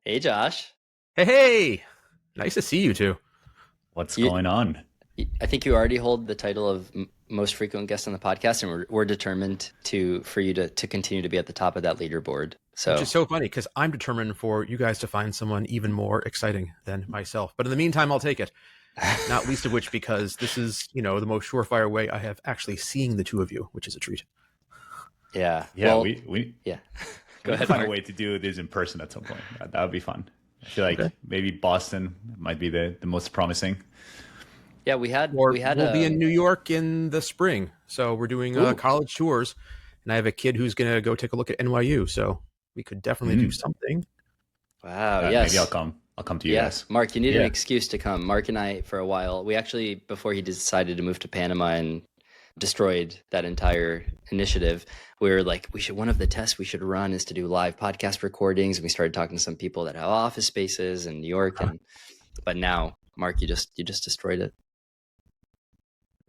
Hey, Josh. Hey, nice to see you too. What's You, going on? I think you already hold the title of most frequent guest on the podcast, and we're determined for you to continue to be at the top of that leaderboard. Which So, is so funny because I'm determined for you guys to find someone even more exciting than myself. But in the meantime, I'll take it. Not least of which because this is, the most surefire way I have actually seeing the two of you, which is a treat. yeah. Yeah, Well, we yeah. we Go need to ahead, find a Mark. way to do this in person at some point. That would be fun. I feel Okay. like maybe Boston might be the most promising. Yeah, we had Or we had we'll be in New York in the spring. So we're doing ooh, college tours, and I have a kid who's going to go take a look at NYU. So we could definitely do Mm. something. wow, Maybe I'll yes. come. I'll come to you Yeah, guys. Mark, you need an Yeah. excuse to come. Mark and I, for a while, we actually, before he decided to move to Panama and destroyed that entire initiative, we were like, one of the tests we should run is to do live podcast recordings. And we started talking to some people that have office spaces in New York. But now, Mark, you just destroyed it.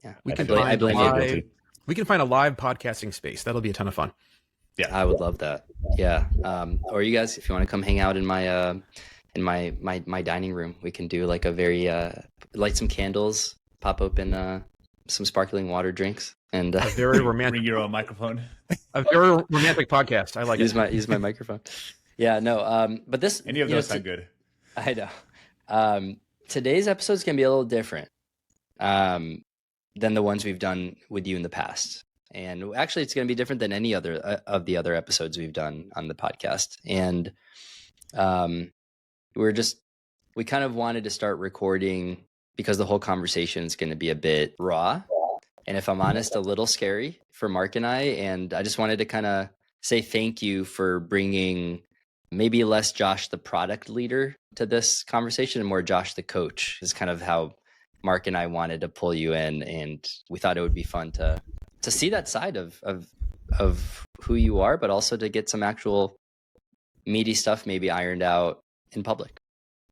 Yeah, We I can feel I find I blame feel you. guilty. we can find a live podcasting space. That'll be a ton of fun. Yeah. I would love that. Yeah. Or you guys, if you want to come hang out in my dining room, we can do like a very light some candles, pop open some sparkling water drinks, and A very Bring romantic, your own microphone. a very romantic podcast. I like use it. my microphone. Yeah, no. But this, Any of those sound good. I know. Today's episode is gonna be a little different than the ones we've done with you in the past. And actually, it's going to be different than any other of the other episodes we've done on the podcast. And um, we kind of wanted to start recording because the whole conversation is going to be a bit raw. And if I'm honest, a little scary for Mark and I. And I just wanted to kind of say thank you for bringing maybe less Josh, the product leader, to this conversation and more Josh, the coach, is kind of how Mark and I wanted to pull you in. And we thought it would be fun to see that side of who you are, but also to get some actual meaty stuff maybe ironed out in public.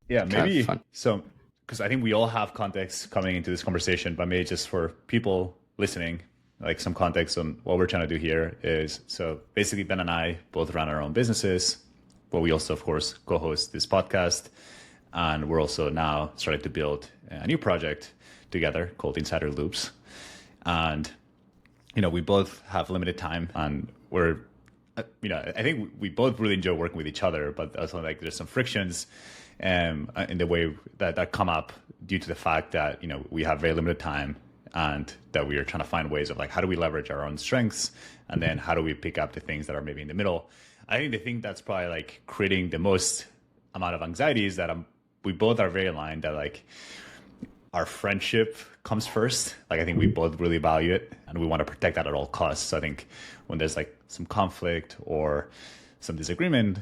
Yeah, Kind of maybe fun. so because I think we all have context coming into this conversation, but maybe just for people listening, like some context on what we're trying to do here is so basically Ben and I both run our own businesses, but we also of course co-host this podcast, and we're also now starting to build a new project together called Insider Loops. And we both have limited time, and I think we both really enjoy working with each other, but also like there's some frictions in the way that come up due to the fact that we have very limited time, and that we are trying to find ways of like how do we leverage our own strengths, and then how do we pick up the things that are maybe in the middle. I think the thing that's probably like creating the most amount of anxiety is that we both are very aligned that like our friendship comes first. Like I think we both really value it, and we want to protect that at all costs. So I think when there's like some conflict or some disagreement,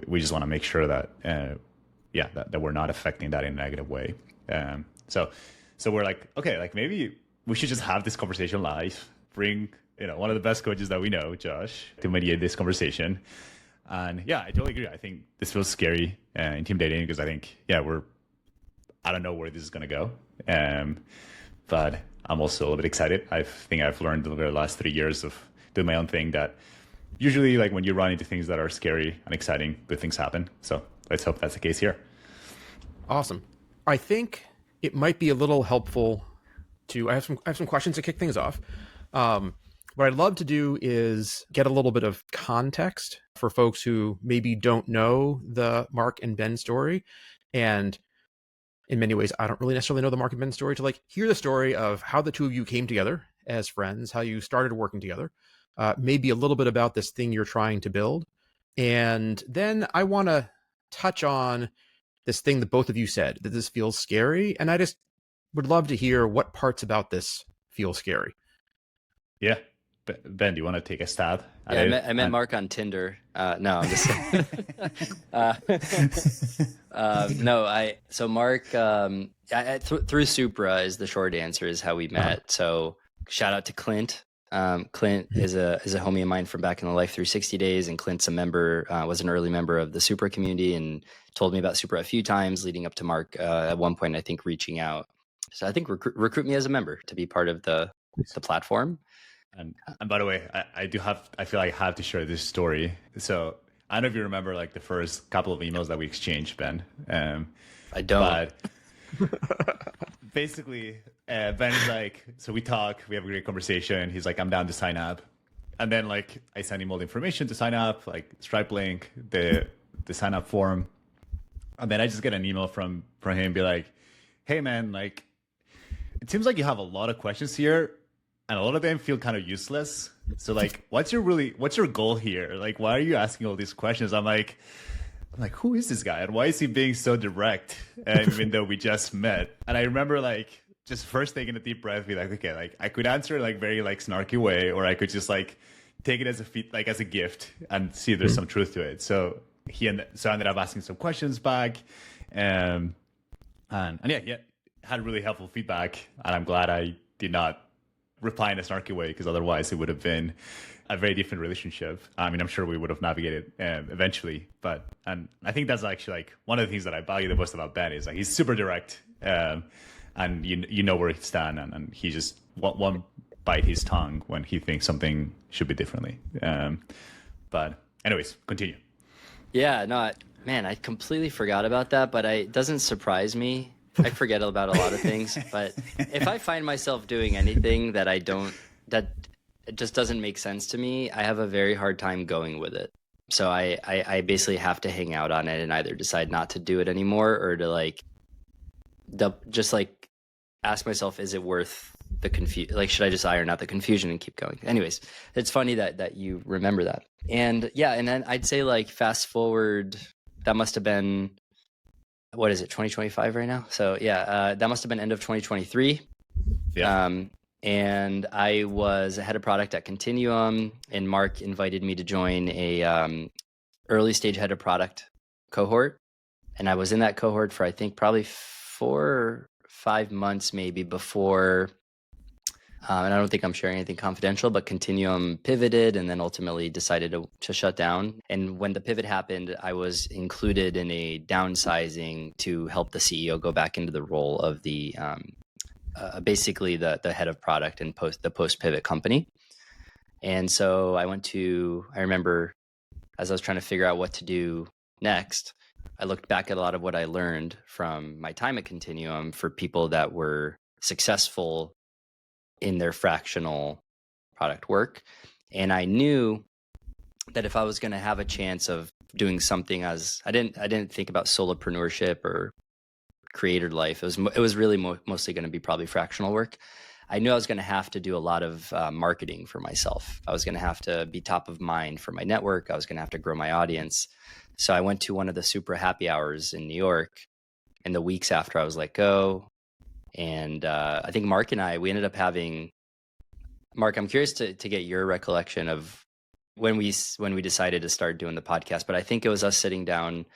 we just want to make sure that that we're not affecting that in a negative way. So we're like, okay, like maybe we should just have this conversation live. Bring one of the best coaches that we know, Josh, to mediate this conversation. And yeah, I totally agree. I think this feels scary and intimidating because I think I don't know where this is going to go. But I'm also a little bit excited. I think I've learned over the last 3 years of doing my own thing that usually like when you run into things that are scary and exciting, good things happen. So let's hope that's the case here. Awesome. I think it might be a little helpful I have some questions to kick things off. What I'd love to do is get a little bit of context for folks who maybe don't know the Marc and Ben story. And in many ways, I don't really necessarily know the Marc and Ben story, to like hear the story of how the two of you came together as friends, how you started working together, maybe a little bit about this thing you're trying to build. And then I want to touch on this thing that both of you said, that this feels scary. And I just would love to hear what parts about this feel scary. Yeah. Ben, do you want to take a stab at Yeah, it? I met Mark on Tinder. No, I'm just no. So Mark, through Supra is the short answer, is how we met. So shout out to Clint. Clint is a homie of mine from back in the Life 360 days, and Clint's was an early member of the Supra community, and told me about Supra a few times leading up to Mark at one point, I think, reaching out. So I think recruit me as a member to be part of the platform. And by the way, I feel like I have to share this story. So I don't know if you remember like the first couple of emails that we exchanged, Ben. I don't. But basically, Ben is like, so we talk, we have a great conversation. He's like, I'm down to sign up. And then like I send him all the information to sign up, like Stripe link, the sign up form. And then I just get an email from him be like, hey man, like it seems like you have a lot of questions here and a lot of them feel kind of useless. So like what's your goal here? Like why are you asking all these questions? I'm like, who is this guy and why is he being so direct? Even though we just met. And I remember like just first taking a deep breath, be like, okay, like I could answer like very like snarky way, or I could just like take it as as a gift and see if there's some truth to it. So I ended up asking some questions back, and yeah, he had really helpful feedback, and I'm glad I did not reply in a snarky way, because otherwise it would have been a very different relationship. I mean, I'm sure we would have navigated eventually, and I think that's actually like one of the things that I value the most about Ben is like he's super direct, and you know where he stands, and he just won't bite his tongue when he thinks something should be differently. But anyways, continue. Yeah, no, man, I completely forgot about that, but it doesn't surprise me. I forget about a lot of things, but if I find myself doing anything that it just doesn't make sense to me, I have a very hard time going with it. So I basically have to hang out on it and either decide not to do it anymore, or to just ask myself, is it worth the confusion? Like, should I just iron out the confusion and keep going? Anyways, it's funny that you remember that. And yeah, and then I'd say like fast forward, that must have been, what is it, 2025 right now? So yeah, that must have been end of 2023. Yeah. And I was a head of product at Continuum, and Marc invited me to join a early stage head of product cohort. And I was in that cohort for, I think, probably 4 or 5 months maybe before, and I don't think I'm sharing anything confidential, but Continuum pivoted and then ultimately decided to shut down. And when the pivot happened, I was included in a downsizing to help the CEO go back into the role of the basically the head of product and post pivot company. And so I remember as I was trying to figure out what to do next, I looked back at a lot of what I learned from my time at Continuum for people that were successful in their fractional product work. And I knew that if I was going to have a chance of doing something, as I didn't think about solopreneurship or creator life. It was really mostly going to be probably fractional work. I knew I was going to have to do a lot of marketing for myself. I was going to have to be top of mind for my network. I was going to have to grow my audience. So I went to one of the Supra happy hours in New York in the weeks after I was let go. And I think Marc and I, we ended up having, Marc, I'm curious to get your recollection of when we decided to start doing the podcast, but I think it was us sitting down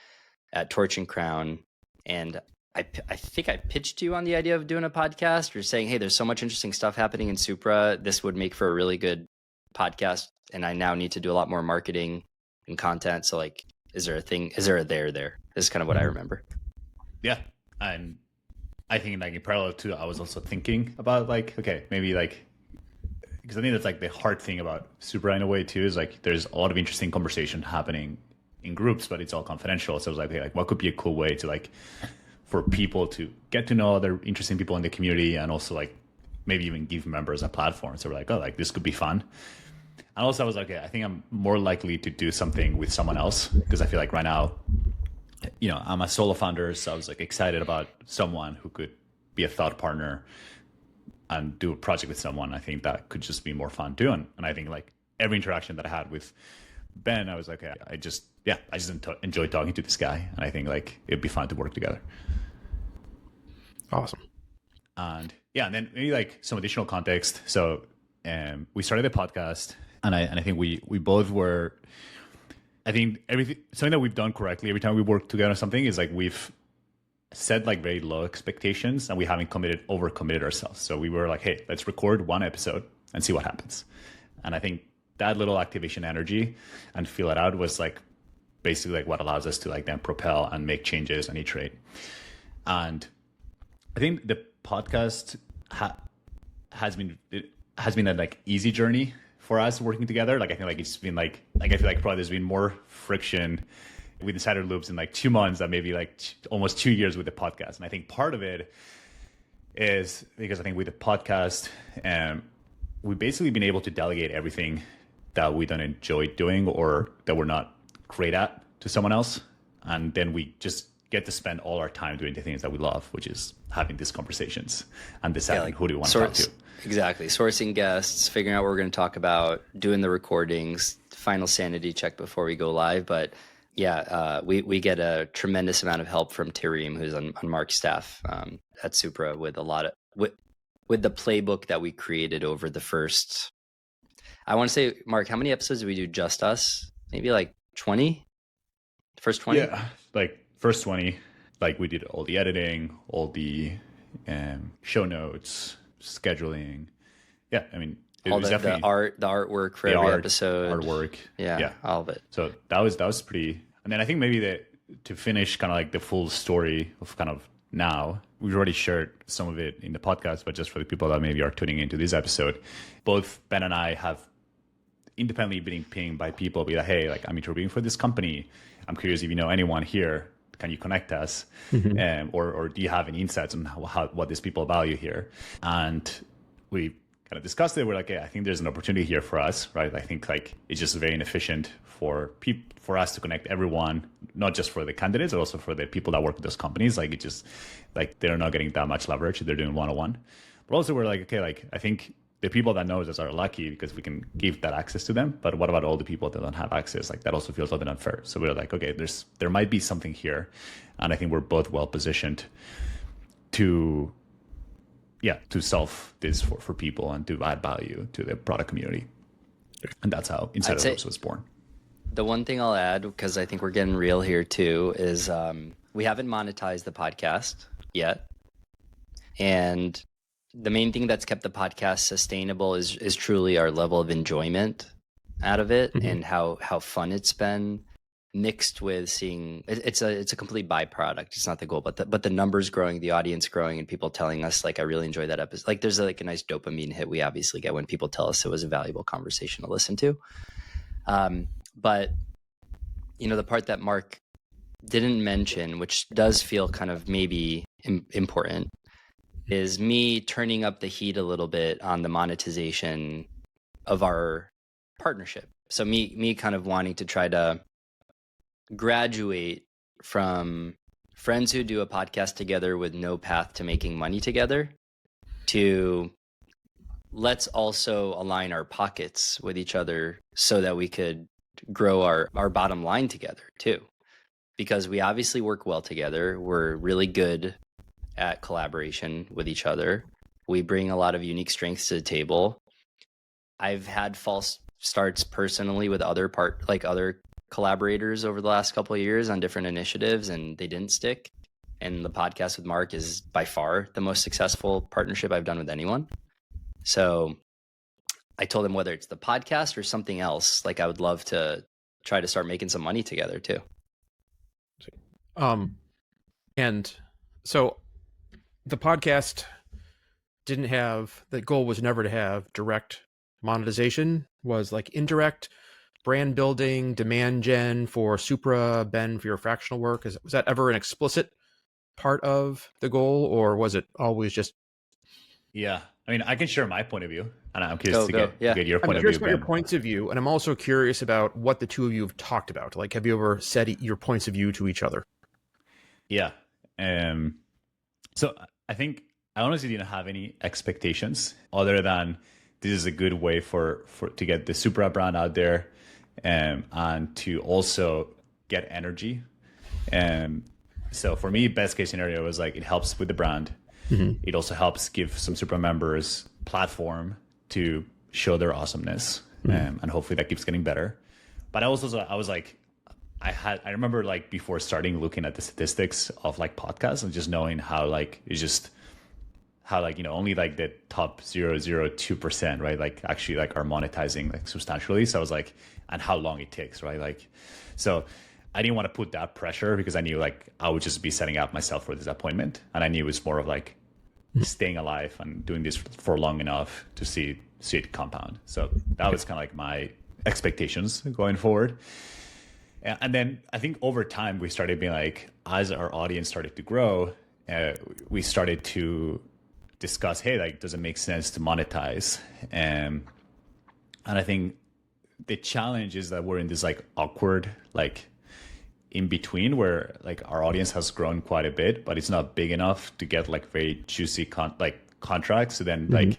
at Torch and Crown, and I think I pitched you on the idea of doing a podcast, or saying, hey, there's so much interesting stuff happening in Supra. This would make for a really good podcast. And I now need to do a lot more marketing and content. So like, is there a there? This is kind of what I remember. Yeah. And I think like in parallel to, I was also thinking about like, okay, maybe like, because I think that's like the hard thing about Supra in a way too, is like, there's a lot of interesting conversation happening in groups, but it's all confidential. So I was like, hey, like what could be a cool way to like, for people to get to know other interesting people in the community, and also like maybe even give members a platform. So we're like, oh, like this could be fun. And also I was like, okay, I think I'm more likely to do something with someone else, because I feel like right now, you know, I'm a solo founder. So I was like excited about someone who could be a thought partner and do a project with someone. I think that could just be more fun too. And I think like every interaction that I had with Ben, I was like, okay, I just enjoy talking to this guy. And I think like it'd be fun to work together. Awesome. And yeah, and then maybe like some additional context. So we started the podcast, and I think we both were, I think something that we've done correctly every time we work together on something is like we've set like very low expectations, and we haven't overcommitted ourselves. So we were like, hey, let's record one episode and see what happens. And I think that little activation energy and feel it out was like basically like what allows us to like then propel and make changes and iterate. And I think the podcast has been a like easy journey for us working together. Like I think like it's been like I feel like probably there's been more friction with Insider Loops in like 2 months than maybe like almost 2 years with the podcast. And I think part of it is because I think with the podcast, we've basically been able to delegate everything that we don't enjoy doing or that we're not great at to someone else. And then we just get to spend all our time doing the things that we love, which is having these conversations and deciding who do we want to talk to. Exactly. Sourcing guests, figuring out what we're going to talk about, doing the recordings, final sanity check before we go live. But yeah, we get a tremendous amount of help from Tareem, who's on Mark's staff at Supra, with a lot of with the playbook that we created over the first. I want to say, Mark, how many episodes did we do just us? Maybe like 20. First 20. Yeah, like first 20. Like we did all the editing, all the show notes, scheduling. Yeah, I mean. It All was the artwork for every episode. Artwork. Yeah, all of it. So that was pretty. And then I think maybe to finish kind of like the full story of kind of now, we've already shared some of it in the podcast, but just for the people that maybe are tuning into this episode, both Ben and I have independently been pinged by people, be like, hey, like I'm interviewing for this company. I'm curious if you know anyone here. Can you connect us? Or do you have any insights on what these people value here? And we kind of discussed it. We're like, yeah, I think there's an opportunity here for us, right? I think like it's just very inefficient for us to connect everyone, not just for the candidates, but also for the people that work with those companies. Like it just like they're not getting that much leverage. They're doing one-on-one. But also we're like, okay, like I think the people that knows us are lucky because we can give that access to them. But what about all the people that don't have access? Like that also feels a little bit unfair. So we're like, okay, there might be something here. And I think we're both well positioned to solve this for people and to add value to the product community. And that's how Insider Loops was born. The one thing I'll add, because I think we're getting real here too, is we haven't monetized the podcast yet. And the main thing that's kept the podcast sustainable is truly our level of enjoyment out of it and how fun it's been, mixed with seeing it's a complete byproduct. It's not the goal, but the numbers growing, the audience growing, and people telling us like I really enjoyed that episode. Like there's like a nice dopamine hit we obviously get when people tell us it was a valuable conversation to listen to. But you know, the part that Mark didn't mention, which does feel kind of maybe important, is me turning up the heat a little bit on the monetization of our partnership. So me kind of wanting to try to graduate from friends who do a podcast together with no path to making money together to let's also align our pockets with each other so that we could grow our bottom line together too. Because we obviously work well together. We're really good at collaboration with each other. We bring a lot of unique strengths to the table. I've had false starts personally with other collaborators over the last couple of years on different initiatives, and they didn't stick. And the podcast with Mark is by far the most successful partnership I've done with anyone. So I told him whether it's the podcast or something else, like I would love to try to start making some money together too. And so the podcast didn't have, the goal was never to have direct monetization, was like indirect brand building, demand gen for Supra, Ben for your fractional work. Was that ever an explicit part of the goal, or was it always just? Yeah, I mean, I can share my point of view, and I'm curious to get your point of view. I'm curious about your points of view, and I'm also curious about what the two of you have talked about. Like, have you ever said your points of view to each other? Yeah. So I think I honestly didn't have any expectations other than this is a good way for to get the Supra brand out there, and to also get energy. So for me, best case scenario was like it helps with the brand. Mm-hmm. It also helps give some Supra members platform to show their awesomeness, and hopefully that keeps getting better. But I was like, I remember like before starting looking at the statistics of like podcasts and just knowing how like it's just how like, you know, only like the top 0.002%, right? Like actually like are monetizing like substantially. So I was like, and how long it takes, right? Like, so I didn't want to put that pressure because I knew like I would just be setting up myself for disappointment. And I knew it was more of like, staying alive and doing this for long enough to see it compound. So that was kind of like my expectations going forward. And then I think over time we started being like, as our audience started to grow, we started to discuss, hey, like, does it make sense to monetize? And I think the challenge is that we're in this like awkward, like in between where like our audience has grown quite a bit, but it's not big enough to get like very juicy contracts. So then like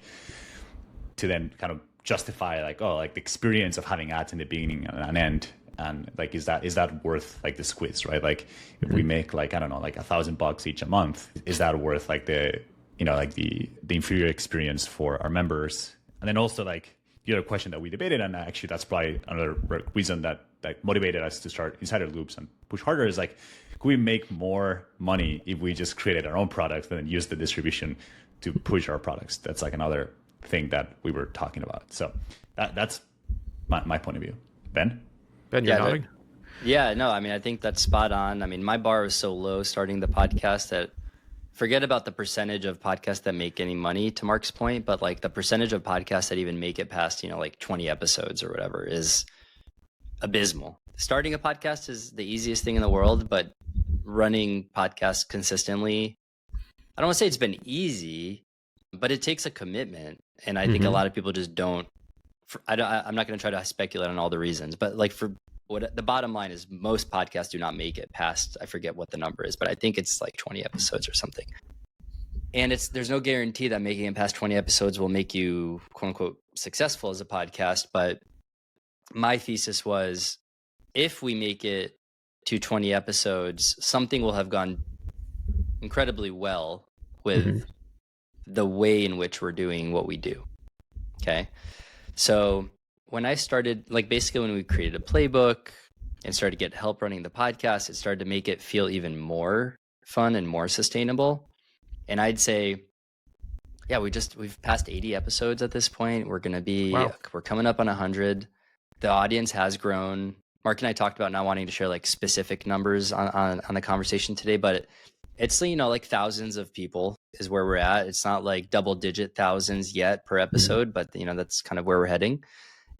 to then kind of justify like, oh, like the experience of having ads in the beginning and an end. And like, is that worth like the squeeze, right? Like if we make like, I don't know, like $1,000 each a month, is that worth like the, you know, like the inferior experience for our members? And then also like the other question that we debated, and actually that's probably another reason that motivated us to start Insider Loops and push harder, is like, could we make more money if we just created our own products and then use the distribution to push our products? That's like another thing that we were talking about. So that's my point of view. Ben, you're nodding. Yeah, no, I mean, I think that's spot on. I mean, my bar was so low starting the podcast that forget about the percentage of podcasts that make any money, to Marc's point, but like the percentage of podcasts that even make it past, you know, like 20 episodes or whatever is abysmal. Starting a podcast is the easiest thing in the world, but running podcasts consistently, I don't want to say it's been easy, but it takes a commitment. And I think a lot of people just don't. I'm not going to try to speculate on all the reasons, but like for what the bottom line is, most podcasts do not make it past, I forget what the number is, but I think it's like 20 episodes or something. And there's no guarantee that making it past 20 episodes will make you quote unquote successful as a podcast. But my thesis was, if we make it to 20 episodes, something will have gone incredibly well with the way in which we're doing what we do. Okay. So when I started, like basically when we created a playbook and started to get help running the podcast, it started to make it feel even more fun and more sustainable. And I'd say, yeah, we've passed 80 episodes at this point. We're going to be, we're coming up on 100. The audience has grown. Marc and I talked about not wanting to share like specific numbers on the conversation today, but it's, you know, like thousands of people is where we're at. It's not like double digit thousands yet per episode, but you know, that's kind of where we're heading.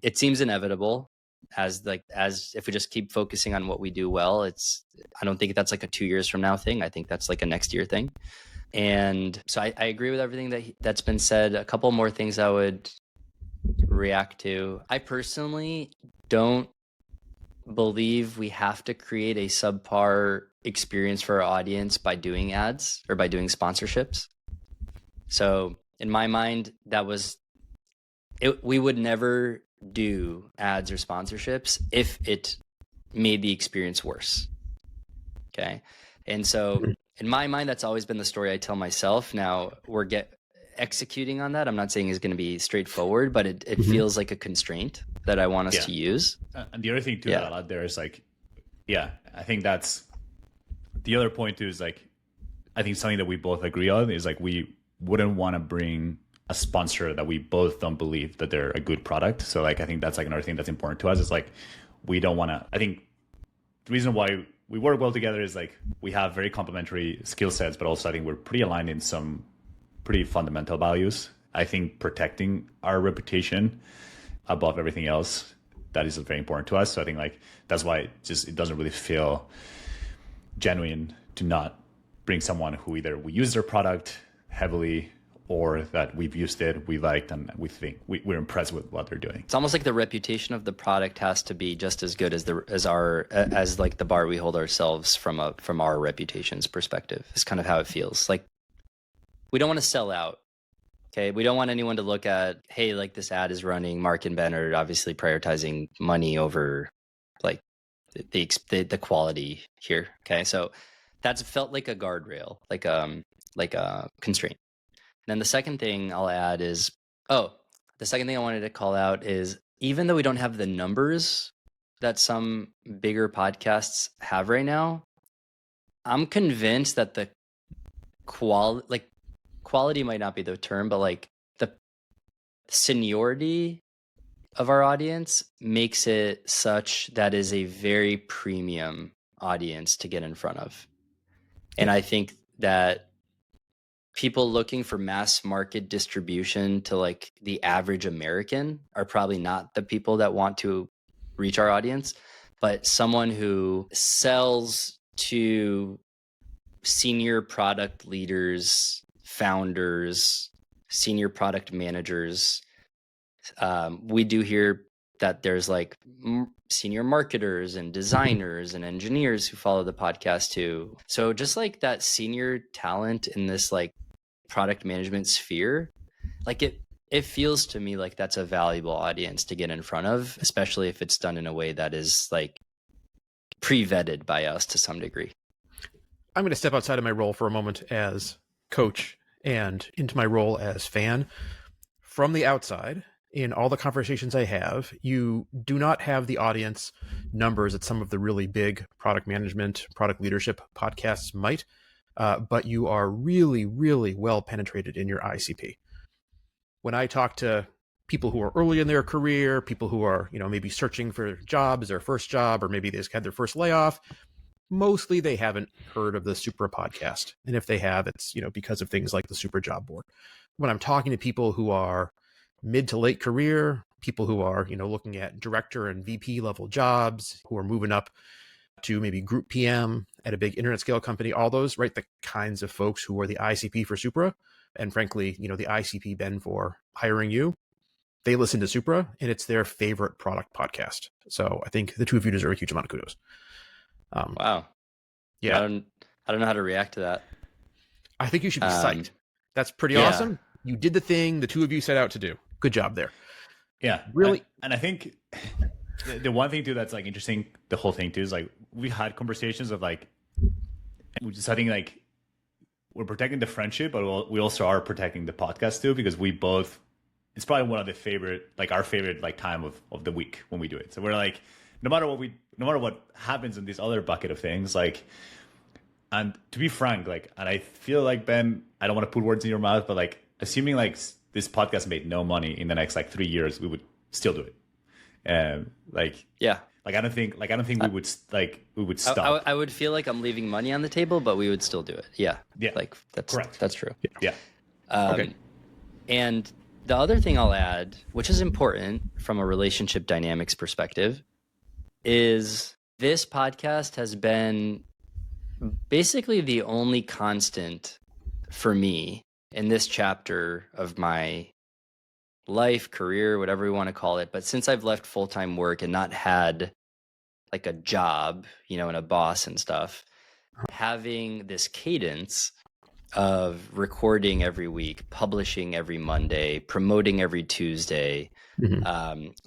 It seems inevitable as if we just keep focusing on what we do well. I don't think that's like a 2 years from now thing. I think that's like a next year thing. And so I agree with everything that's been said. A couple more things I would react to. I personally don't believe we have to create a subpar experience for our audience by doing ads or by doing sponsorships. So in my mind, we would never do ads or sponsorships if it made the experience worse. Okay. And so in my mind, that's always been the story I tell myself. Now we're executing on that. I'm not saying it's going to be straightforward, but it feels like a constraint that I want us to use. And the other thing too that out there is like, I think that's the other point too, is like, I think something that we both agree on is like, we wouldn't want to bring a sponsor that we both don't believe that they're a good product. So like, I think that's like another thing that's important to us is like, we don't want to, I think the reason why we work well together is like, we have very complementary skill sets, but also I think we're pretty aligned in some pretty fundamental values. I think protecting our reputation above everything else, that is very important to us. So I think like, that's why it doesn't really feel genuine to not bring someone who either we use their product heavily or that we've used it, we liked, and we think we're impressed with what they're doing. It's almost like the reputation of the product has to be just as good as like the bar we hold ourselves from our reputation's perspective. Is kind of how it feels. Like we don't want to sell out. Okay, we don't want anyone to look at, hey, like this ad is running. Marc and Ben are obviously prioritizing money over like the quality here. Okay, so that's felt like a guardrail, like a constraint. Then the second thing I'll add is, the second thing I wanted to call out is, even though we don't have the numbers that some bigger podcasts have right now, I'm convinced that the quality might not be the term, but like the seniority of our audience makes it such that is a very premium audience to get in front of. And I think that people looking for mass market distribution to like the average American are probably not the people that want to reach our audience, but someone who sells to senior product leaders, founders, senior product managers. We do hear that there's like senior marketers and designers and engineers who follow the podcast too. So just like that senior talent in this like product management sphere, like it feels to me like that's a valuable audience to get in front of, especially if it's done in a way that is like pre-vetted by us to some degree. I'm going to step outside of my role for a moment as coach and into my role as fan. From the outside, in all the conversations I have, you do not have the audience numbers that some of the really big product management, product leadership podcasts might, but you are really, really well penetrated in your ICP. When I talk to people who are early in their career, people who are, maybe searching for jobs, their first job, or maybe they just had their first layoff, mostly they haven't heard of the Supra podcast. And if they have, it's, because of things like the Supra job board. When I'm talking to people who are mid to late career, people who are, looking at director and VP level jobs, who are moving up to maybe group PM at a big internet scale company, all those, right? The kinds of folks who are the ICP for Supra, and frankly, the ICP Ben for hiring you, they listen to Supra and it's their favorite product podcast. So I think the two of you deserve a huge amount of kudos. Wow. Yeah. I don't know how to react to that. I think you should be psyched. That's pretty awesome. You did the thing the two of you set out to do. Good job there. Yeah. Really. And I think the one thing too that's like interesting, the whole thing too, is like we had conversations of like, we're deciding like we're protecting the friendship, but we also are protecting the podcast too, because we both, it's probably one of the favorite, like our favorite like time of the week when we do it. So we're like, no matter what happens in this other bucket of things, like, and to be frank, like, and I feel like, Ben, I don't want to put words in your mouth, but like, assuming like this podcast made no money in the next like 3 years, we would still do it. I don't think we would stop. I would feel like I'm leaving money on the table, but we would still do it. Yeah. Like that's correct. That's true. Yeah. Okay. And the other thing I'll add, which is important from a relationship dynamics perspective, is this podcast has been basically the only constant for me in this chapter of my life, career, whatever we want to call it. But since I've left full-time work and not had like a job, and a boss and stuff, having this cadence of recording every week, publishing every Monday, promoting every Tuesday,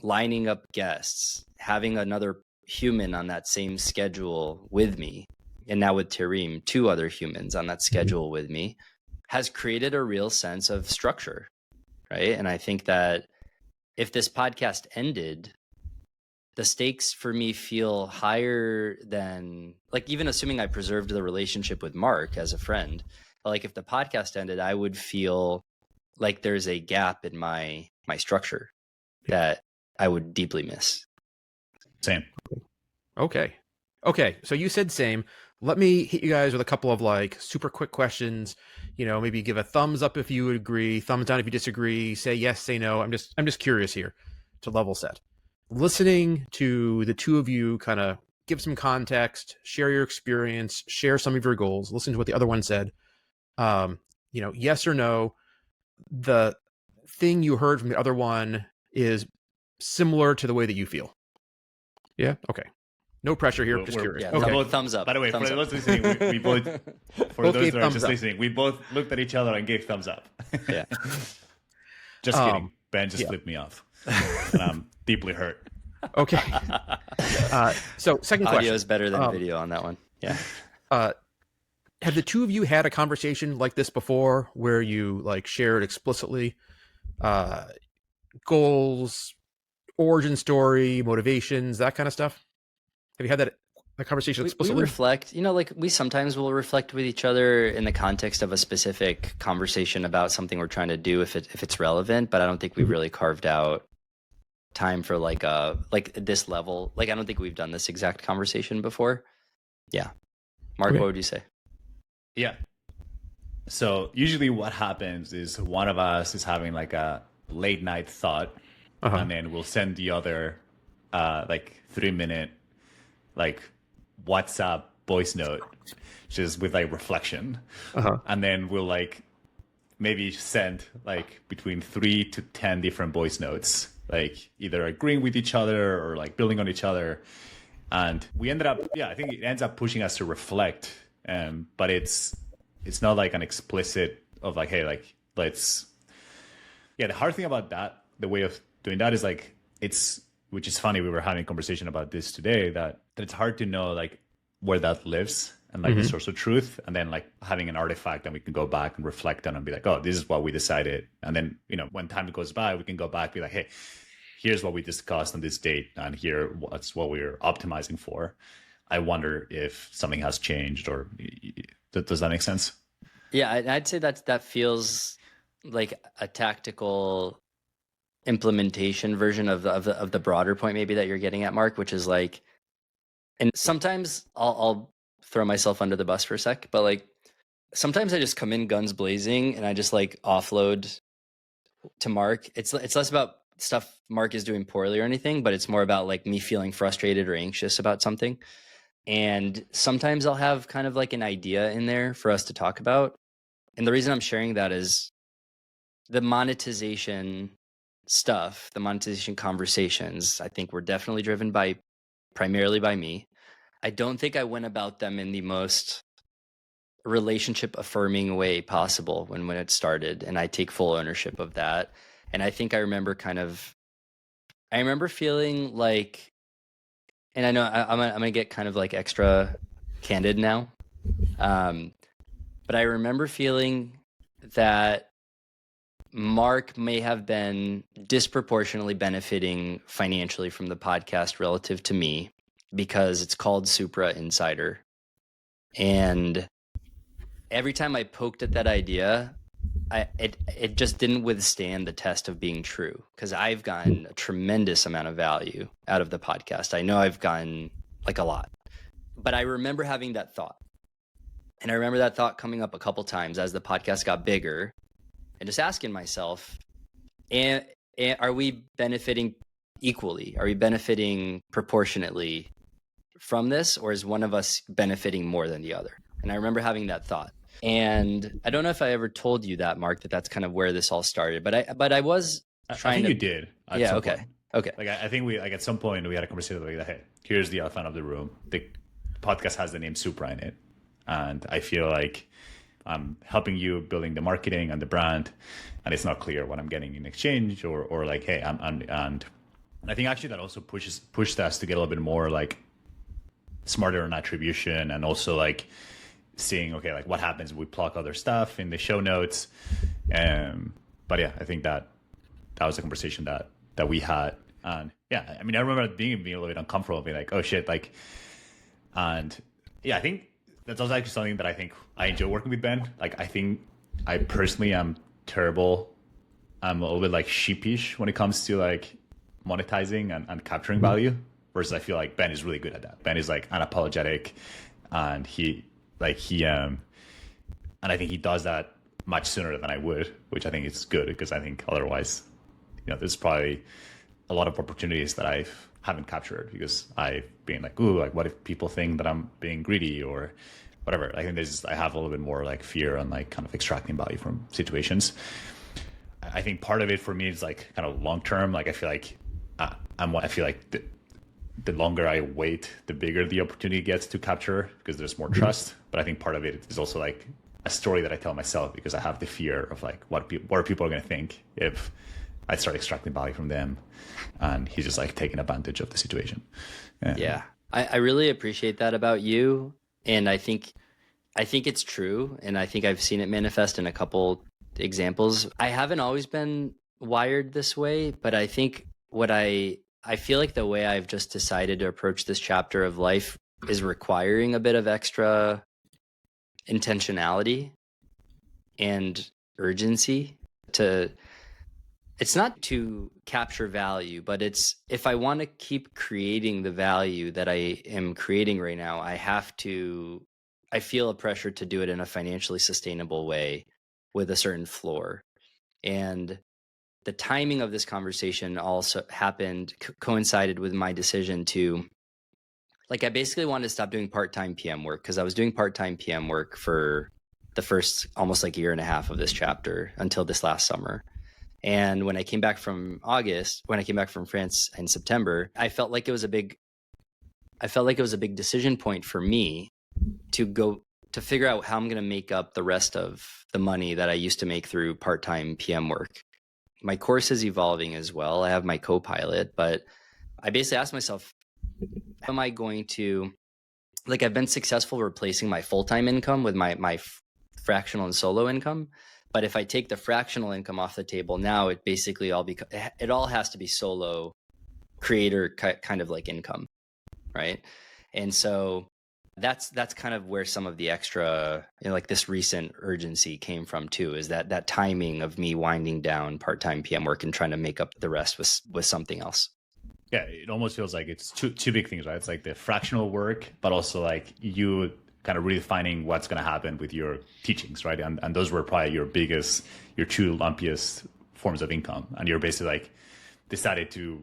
lining up guests, having another human on that same schedule with me, and now with Tareem, 2 other humans on that schedule with me, has created a real sense of structure, right? And I think that if this podcast ended, the stakes for me feel higher than, like, even assuming I preserved the relationship with Marc as a friend, like if the podcast ended, I would feel like there's a gap in my structure that I would deeply miss. Same. Okay. So you said same. Let me hit you guys with a couple of like super quick questions. Maybe give a thumbs up if you agree, thumbs down if you disagree, say yes, say no. I'm just curious here to level set. Listening to the two of you kind of give some context, share your experience, share some of your goals, listen to what the other one said. Yes or no, the thing you heard from the other one is similar to the way that you feel. Yeah. Okay. No pressure here. Just curious. Yeah, okay. Both thumbs up. By the way, for those listening, we both, for those that are just listening, we both looked at each other and gave thumbs up. Yeah. Just kidding. Ben just flipped me off. And I'm deeply hurt. Okay. So second question. Audio is better than video on that one. Yeah. Have the two of you had a conversation like this before where you like shared explicitly goals, origin story, motivations, that kind of stuff? Have you had that conversation explicitly? We reflect, like we sometimes will reflect with each other in the context of a specific conversation about something we're trying to do if it's relevant, but I don't think we've really carved out time for like this level. Like I don't think we've done this exact conversation before. Yeah. Marc, What would you say? Yeah. So usually what happens is one of us is having like a late night thought, and then we'll send the other like 3 minute like WhatsApp voice note, just with like reflection. And then we'll like maybe send like between 3 to 10 different voice notes, like either agreeing with each other or like building on each other. And we ended up, yeah, I think it ends up pushing us to reflect. But it's not like an explicit of like, hey, like let's, yeah. The hard thing about that, the way of doing that is like which is funny. We were having a conversation about this today, that it's hard to know like where that lives and like the source of truth, and then like having an artifact that we can go back and reflect on and be like, oh, this is what we decided. And then, when time goes by, we can go back, be like, hey, here's what we discussed on this date, and here what's what we're optimizing for. I wonder if something has changed, or does that make sense? Yeah, I'd say that feels like a tactical implementation version of the broader point maybe that you're getting at, Mark, which is like, and sometimes I'll throw myself under the bus for a sec, but like sometimes I just come in guns blazing and I just like offload to Mark. It's less about stuff Mark is doing poorly or anything, but it's more about like me feeling frustrated or anxious about something. And sometimes I'll have kind of like an idea in there for us to talk about. And the reason I'm sharing that is the monetization stuff, the monetization conversations, I think were definitely driven primarily by me. I don't think I went about them in the most relationship affirming way possible when it started, and I take full ownership of that. And I think I remember feeling like, and I know I'm gonna get kind of like extra candid now, but I remember feeling that Mark may have been disproportionately benefiting financially from the podcast relative to me because it's called Supra Insider. And every time I poked at that idea, it just didn't withstand the test of being true, because I've gotten a tremendous amount of value out of the podcast. I know I've gotten like a lot, but I remember having that thought. And I remember that thought coming up a couple times as the podcast got bigger, and just asking myself, are we benefiting equally? Are we benefiting proportionately from this, or is one of us benefiting more than the other? And I remember having that thought. And I don't know if I ever told you that, Mark, that's kind of where this all started. But I was trying I think to. you did. Yeah. Okay. Point. Okay. Like I think we like at some point we had a conversation like, hey, here's the elephant of the room. The podcast has the name Supra in it, and I feel like I'm helping you building the marketing and the brand, and it's not clear what I'm getting in exchange, or like, hey, and I think actually that also pushed us to get a little bit more like smarter on attribution, and also like seeing, okay, like what happens if we plug other stuff in the show notes. But yeah, I think that was a conversation that we had. And yeah, I mean, I remember being a little bit uncomfortable, being like, oh shit, like, and yeah, I think that's also actually something that I think I enjoy working with Ben. Like, I think I personally am terrible. I'm a little bit like sheepish when it comes to like monetizing and capturing value, versus I feel like Ben is really good at that. Ben is like unapologetic, and and I think he does that much sooner than I would, which I think is good, because I think otherwise, there's probably a lot of opportunities that I haven't captured because I've been like, ooh, like what if people think that I'm being greedy or whatever. I think I have a little bit more like fear on like kind of extracting value from situations. I think part of it for me is like kind of long term. Like I feel like I feel like the longer I wait, the bigger the opportunity gets to capture, because there's more trust. But I think part of it is also like a story that I tell myself, because I have the fear of like what are people going to think if I start extracting value from them, and he's just like taking advantage of the situation. Yeah. I really appreciate that about you. And I think it's true. And I think I've seen it manifest in a couple examples. I haven't always been wired this way, but I think I feel like the way I've just decided to approach this chapter of life is requiring a bit of extra intentionality and urgency it's not to capture value, but it's, if I want to keep creating the value that I am creating right now, I have to I feel a pressure to do it in a financially sustainable way with a certain floor. And the timing of this conversation also happened, coincided with my decision to, like, I basically wanted to stop doing part-time PM work because I was doing part-time PM work for the first almost like year and a half of this chapter until this last summer. And when I came back from France in September, I felt like it was a big decision point for me to figure out how I'm going to make up the rest of the money that I used to make through part-time PM work. My course is evolving as well. I have my co-pilot, but I basically asked myself, how am I going to, like, I've been successful replacing my full-time income with my fractional and solo income. But if I take the fractional income off the table now, it basically it all has to be solo creator kind of like income, right? And so that's kind of where some of the extra, like this recent urgency came from too, is that timing of me winding down part-time PM work and trying to make up the rest with something else. Yeah, it almost feels like it's two big things, right? It's like the fractional work, but also like you kind of redefining what's going to happen with your teachings, right? And those were probably your two lumpiest forms of income, and you're basically like decided to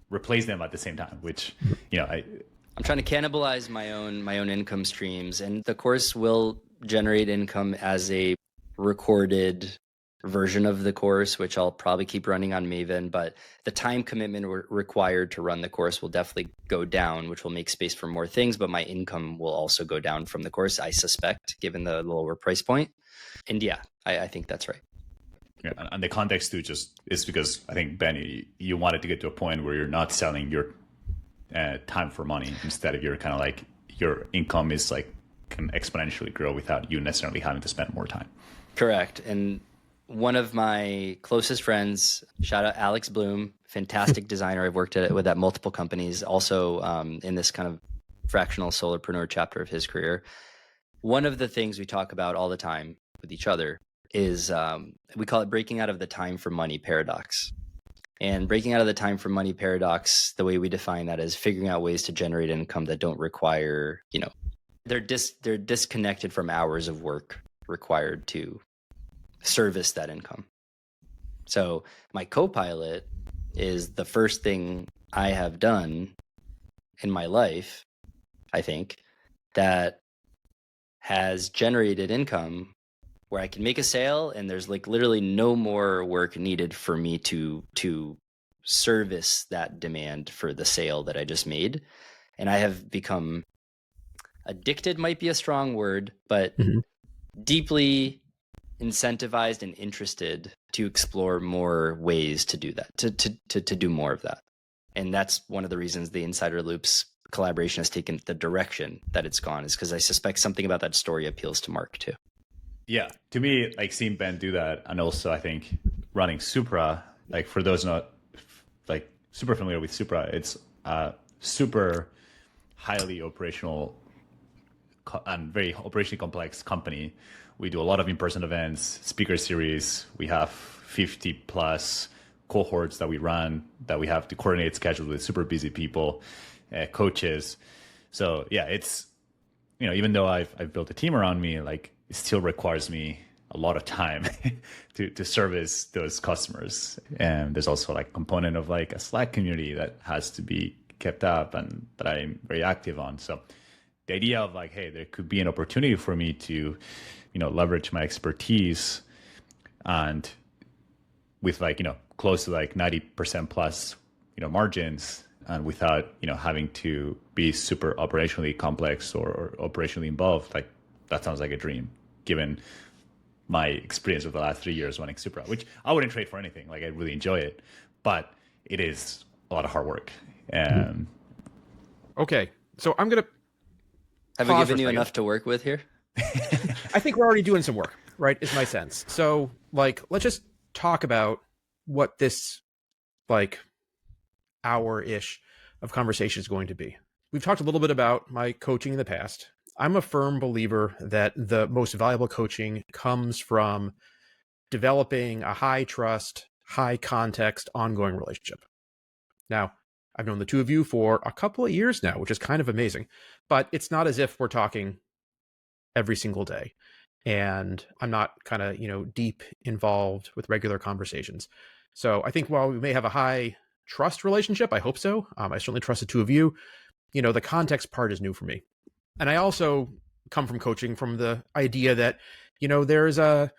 replace them at the same time, which I'm trying to cannibalize my own income streams, and the course will generate income as a recorded version of the course, which I'll probably keep running on Maven, but the time commitment required to run the course will definitely go down, which will make space for more things, but my income will also go down from the course, I suspect, given the lower price point. And yeah, I think that's right. Yeah, and the context too just is because I think, Ben, you wanted to get to a point where you're not selling your time for money. Instead of, you're kind of like, your income is like can exponentially grow without you necessarily having to spend more time. Correct. And one of my closest friends, shout out Alex Bloom, fantastic designer. I've worked with at multiple companies, also in this kind of fractional solopreneur chapter of his career. One of the things we talk about all the time with each other is we call it breaking out of the time for money paradox. And breaking out of the time for money paradox, the way we define that is figuring out ways to generate income that don't require, they're disconnected from hours of work required to service that income. So my co-pilot is the first thing I have done in my life, I think, that has generated income where I can make a sale and there's like literally no more work needed for me to service that demand for the sale that I just made. And I have become addicted, might be a strong word, but deeply incentivized and interested to explore more ways to do that, to do more of that. And that's one of the reasons the Insider Loops collaboration has taken the direction that it's gone, is because I suspect something about that story appeals to Marc too. Yeah, to me, like seeing Ben do that, and also I think running Supra, like for those not like super familiar with Supra, it's a super highly operational and very operationally complex company. We do a lot of in-person events, speaker series. We have 50 plus cohorts that we run, that we have to coordinate schedules with super busy people, coaches. So yeah, it's, even though I've built a team around me, like it still requires me a lot of time to service those customers. And there's also like a component of like a Slack community that has to be kept up and that I'm very active on. So the idea of like, hey, there could be an opportunity for me to, leverage my expertise and with like, close to like 90% plus, margins, and without, having to be super operationally complex or operationally involved, like that sounds like a dream, given my experience over the last 3 years running Supra, which I wouldn't trade for anything. Like I really enjoy it, but it is a lot of hard work. Okay. So I'm going to have we given you enough to work with here? I think we're already doing some work, right? Is my sense. So like, let's just talk about what this like hour-ish of conversation is going to be. We've talked a little bit about my coaching in the past. I'm a firm believer that the most valuable coaching comes from developing a high trust, high context, ongoing relationship. Now, I've known the two of you for a couple of years now, which is kind of amazing, but it's not as if we're talking every single day. And I'm not kind of, deep involved with regular conversations. So I think while we may have a high trust relationship, I hope so. I certainly trust the two of you. The context part is new for me. And I also come from coaching from the idea that, there's a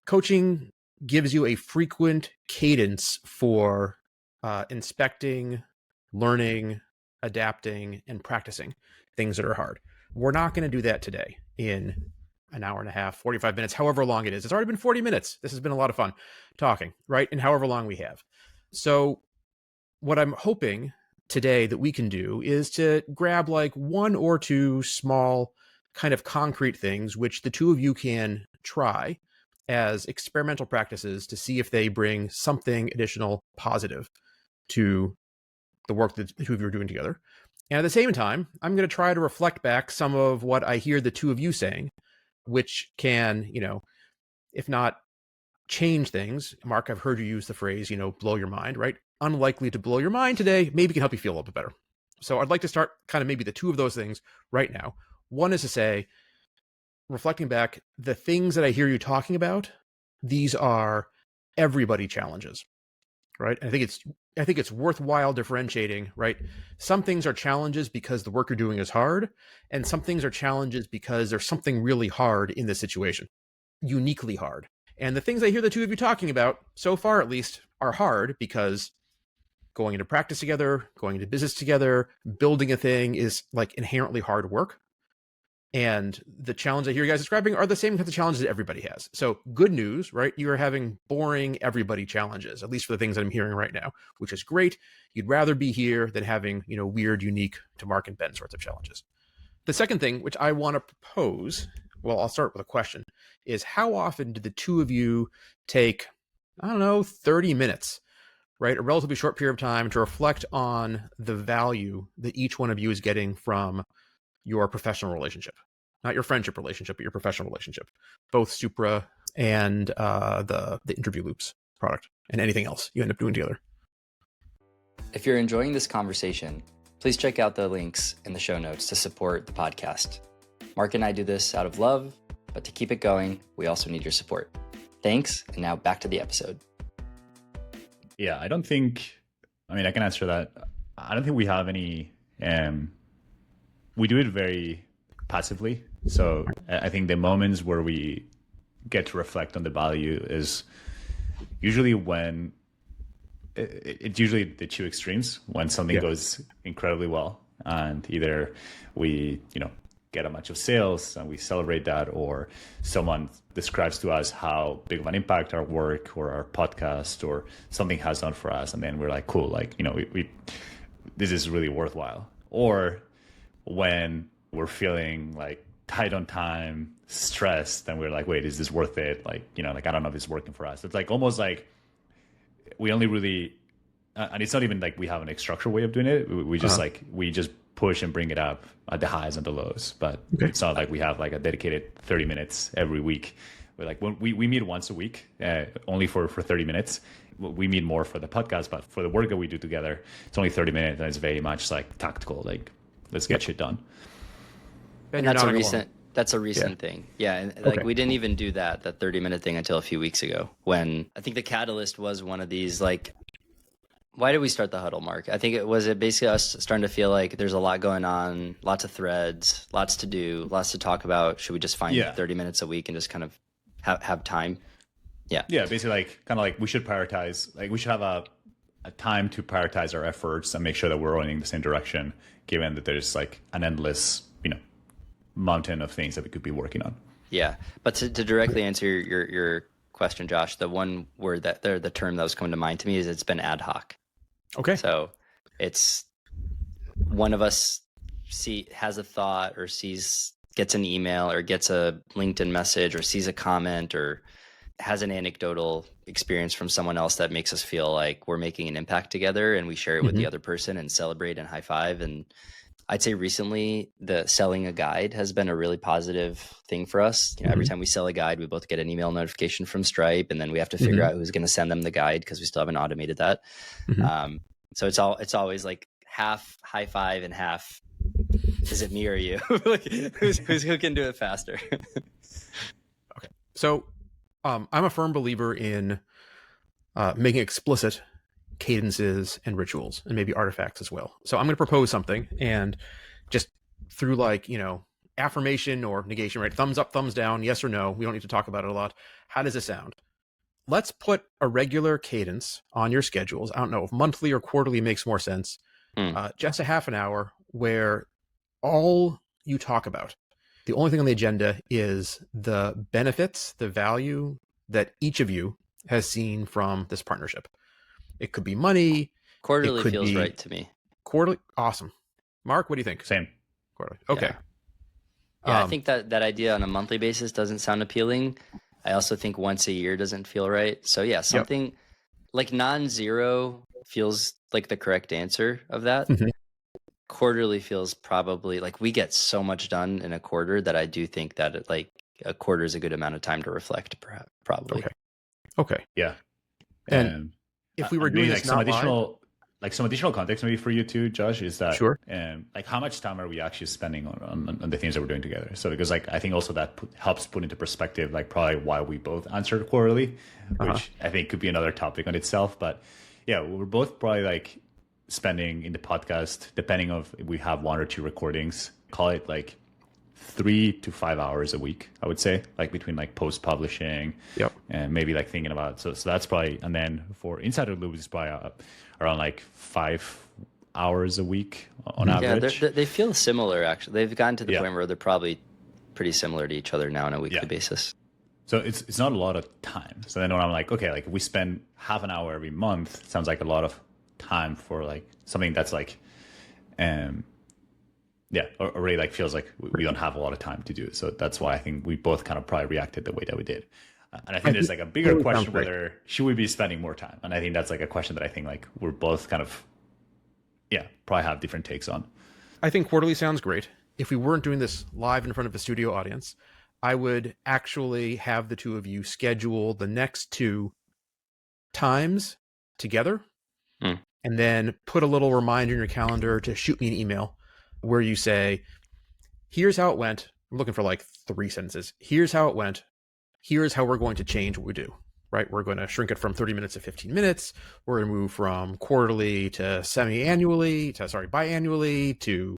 coaching gives you a frequent cadence for inspecting, learning, adapting, and practicing things that are hard. We're not going to do that today in an hour and a half, 45 minutes, however long it is. It's already been 40 minutes. This has been a lot of fun talking, right? And however long we have. So what I'm hoping today that we can do is to grab like one or two small kind of concrete things, which the two of you can try as experimental practices to see if they bring something additional positive to the work that the two of you are doing together. And at the same time, I'm going to try to reflect back some of what I hear the two of you saying, which can, if not change things. Marc, I've heard you use the phrase, blow your mind, right? Unlikely to blow your mind today, maybe can help you feel a little bit better. So I'd like to start kind of maybe the two of those things right now. One is to say, reflecting back, the things that I hear you talking about, these are everybody challenges, right? And I think it's worthwhile differentiating, right? Some things are challenges because the work you're doing is hard, and some things are challenges because there's something really hard in this situation, uniquely hard. And the things I hear the two of you talking about, so far at least, are hard because going into practice together, going into business together, building a thing is like inherently hard work. And the challenge I hear you guys describing are the same kinds of challenges that everybody has. So good news, right? You are having boring everybody challenges, at least for the things that I'm hearing right now, which is great. You'd rather be here than having, weird, unique to Marc and Ben sorts of challenges. The second thing, which I want to propose, well, I'll start with a question, is how often do the two of you take, 30 minutes, right? A relatively short period of time to reflect on the value that each one of you is getting from your professional relationship, not your friendship relationship, but your professional relationship, both Supra and the interview loops product and anything else you end up doing together. If you're enjoying this conversation, please check out the links in the show notes to support the podcast. Marc and I do this out of love, but to keep it going, we also need your support. Thanks, and now back to the episode. Yeah, I can answer that. I don't think we have any, we do it very passively. So I think the moments where we get to reflect on the value is usually when it's usually the two extremes, when something goes incredibly well and either we, get a bunch of sales and we celebrate that, or someone describes to us how big of an impact our work or our podcast or something has done for us. And then we're like, cool, like, we this is really worthwhile. Or when we're feeling like tight on time, stressed, and we're like, wait, is this worth it? Like, I don't know if it's working for us. It's like almost like we only really, and it's not even like we have an structured way of doing it. We just we just push and bring it up at the highs and the lows, but it's not like we have like a dedicated 30 minutes every week. We're like, when we meet once a week, only for 30 minutes. We meet more for the podcast, but for the work that we do together, it's only 30 minutes, and it's very much like tactical, like let's get shit done. And that's a recent thing. Yeah. And like we didn't even do that 30-minute thing until a few weeks ago, when I think the catalyst was one of these, like, why did we start the huddle, Marc? I think it was basically us starting to feel like there's a lot going on, lots of threads, lots to do, lots to talk about. Should we just find 30 minutes a week and just kind of have time? Yeah. Yeah. Basically like we should prioritize, like we should have a time to prioritize our efforts and make sure that we're running in the same direction, given that there's like an endless, mountain of things that we could be working on. Yeah. But to directly answer your question, Josh, the one word the term that was coming to mind to me is it's been ad hoc. Okay. So it's one of us has a thought or gets an email or gets a LinkedIn message or sees a comment or has an anecdotal experience from someone else that makes us feel like we're making an impact together, and we share it with the other person and celebrate and high five. And I'd say recently the selling a guide has been a really positive thing for us. Every time we sell a guide, we both get an email notification from Stripe, and then we have to figure out who's going to send them the guide because we still haven't automated that. So it's always like half high five and half is it me or you? Like, who can do it faster? Okay. So I'm a firm believer in making explicit cadences and rituals and maybe artifacts as well. So I'm going to propose something, and just through like, affirmation or negation, right? Thumbs up, thumbs down, yes or no. We don't need to talk about it a lot. How does it sound? Let's put a regular cadence on your schedules. I don't know if monthly or quarterly makes more sense. Just a half an hour where all you talk about, the only thing on the agenda is the benefits, the value that each of you has seen from this partnership. It could be money. Quarterly it could feels be right to me. Quarterly, awesome. Mark, what do you think? Same. Quarterly, okay. Yeah, I think that idea on a monthly basis doesn't sound appealing. I also think once a year doesn't feel right. So yeah, something like non-zero feels like the correct answer of that. Mhm. Quarterly feels probably like we get so much done in a quarter that I do think that like a quarter is a good amount of time to reflect, probably. Okay. Yeah. And if we were doing this some not additional context maybe for you too, Josh, is that Sure. Like how much time are we actually spending on the things that we're doing together? So because like I think also that helps put into perspective like probably why we both answered quarterly, which I think could be another topic on itself. But yeah, we're both probably like spending in the podcast, depending on if we have 1 or 2 recordings, call it like 3 to 5 hours a week, I would say, like between like post publishing and maybe like thinking about so that's probably, and then for Insider Loop is probably around like 5 hours a week on average. Yeah, they feel similar actually. They've gotten to the point where they're probably pretty similar to each other now on a weekly basis. So it's not a lot of time. So then when I'm like, okay, like if we spend half an hour every month, it sounds like a lot of time for like something that's like already like feels like we don't have a lot of time to do it. So that's why I think we both kind of probably reacted the way that we did. And I think there's like a bigger question whether should we be spending more time? And I think that's like a question that I think like we're both kind of probably have different takes on. I think quarterly sounds great. If we weren't doing this live in front of a studio audience, I would actually have the two of you schedule the next 2 times together and then put a little reminder in your calendar to shoot me an email where you say, here's how it went. I'm looking for like 3 sentences. Here's how it went. Here's how we're going to change what we do, right? We're going to shrink it from 30 minutes to 15 minutes. We're going to move from quarterly to biannually to,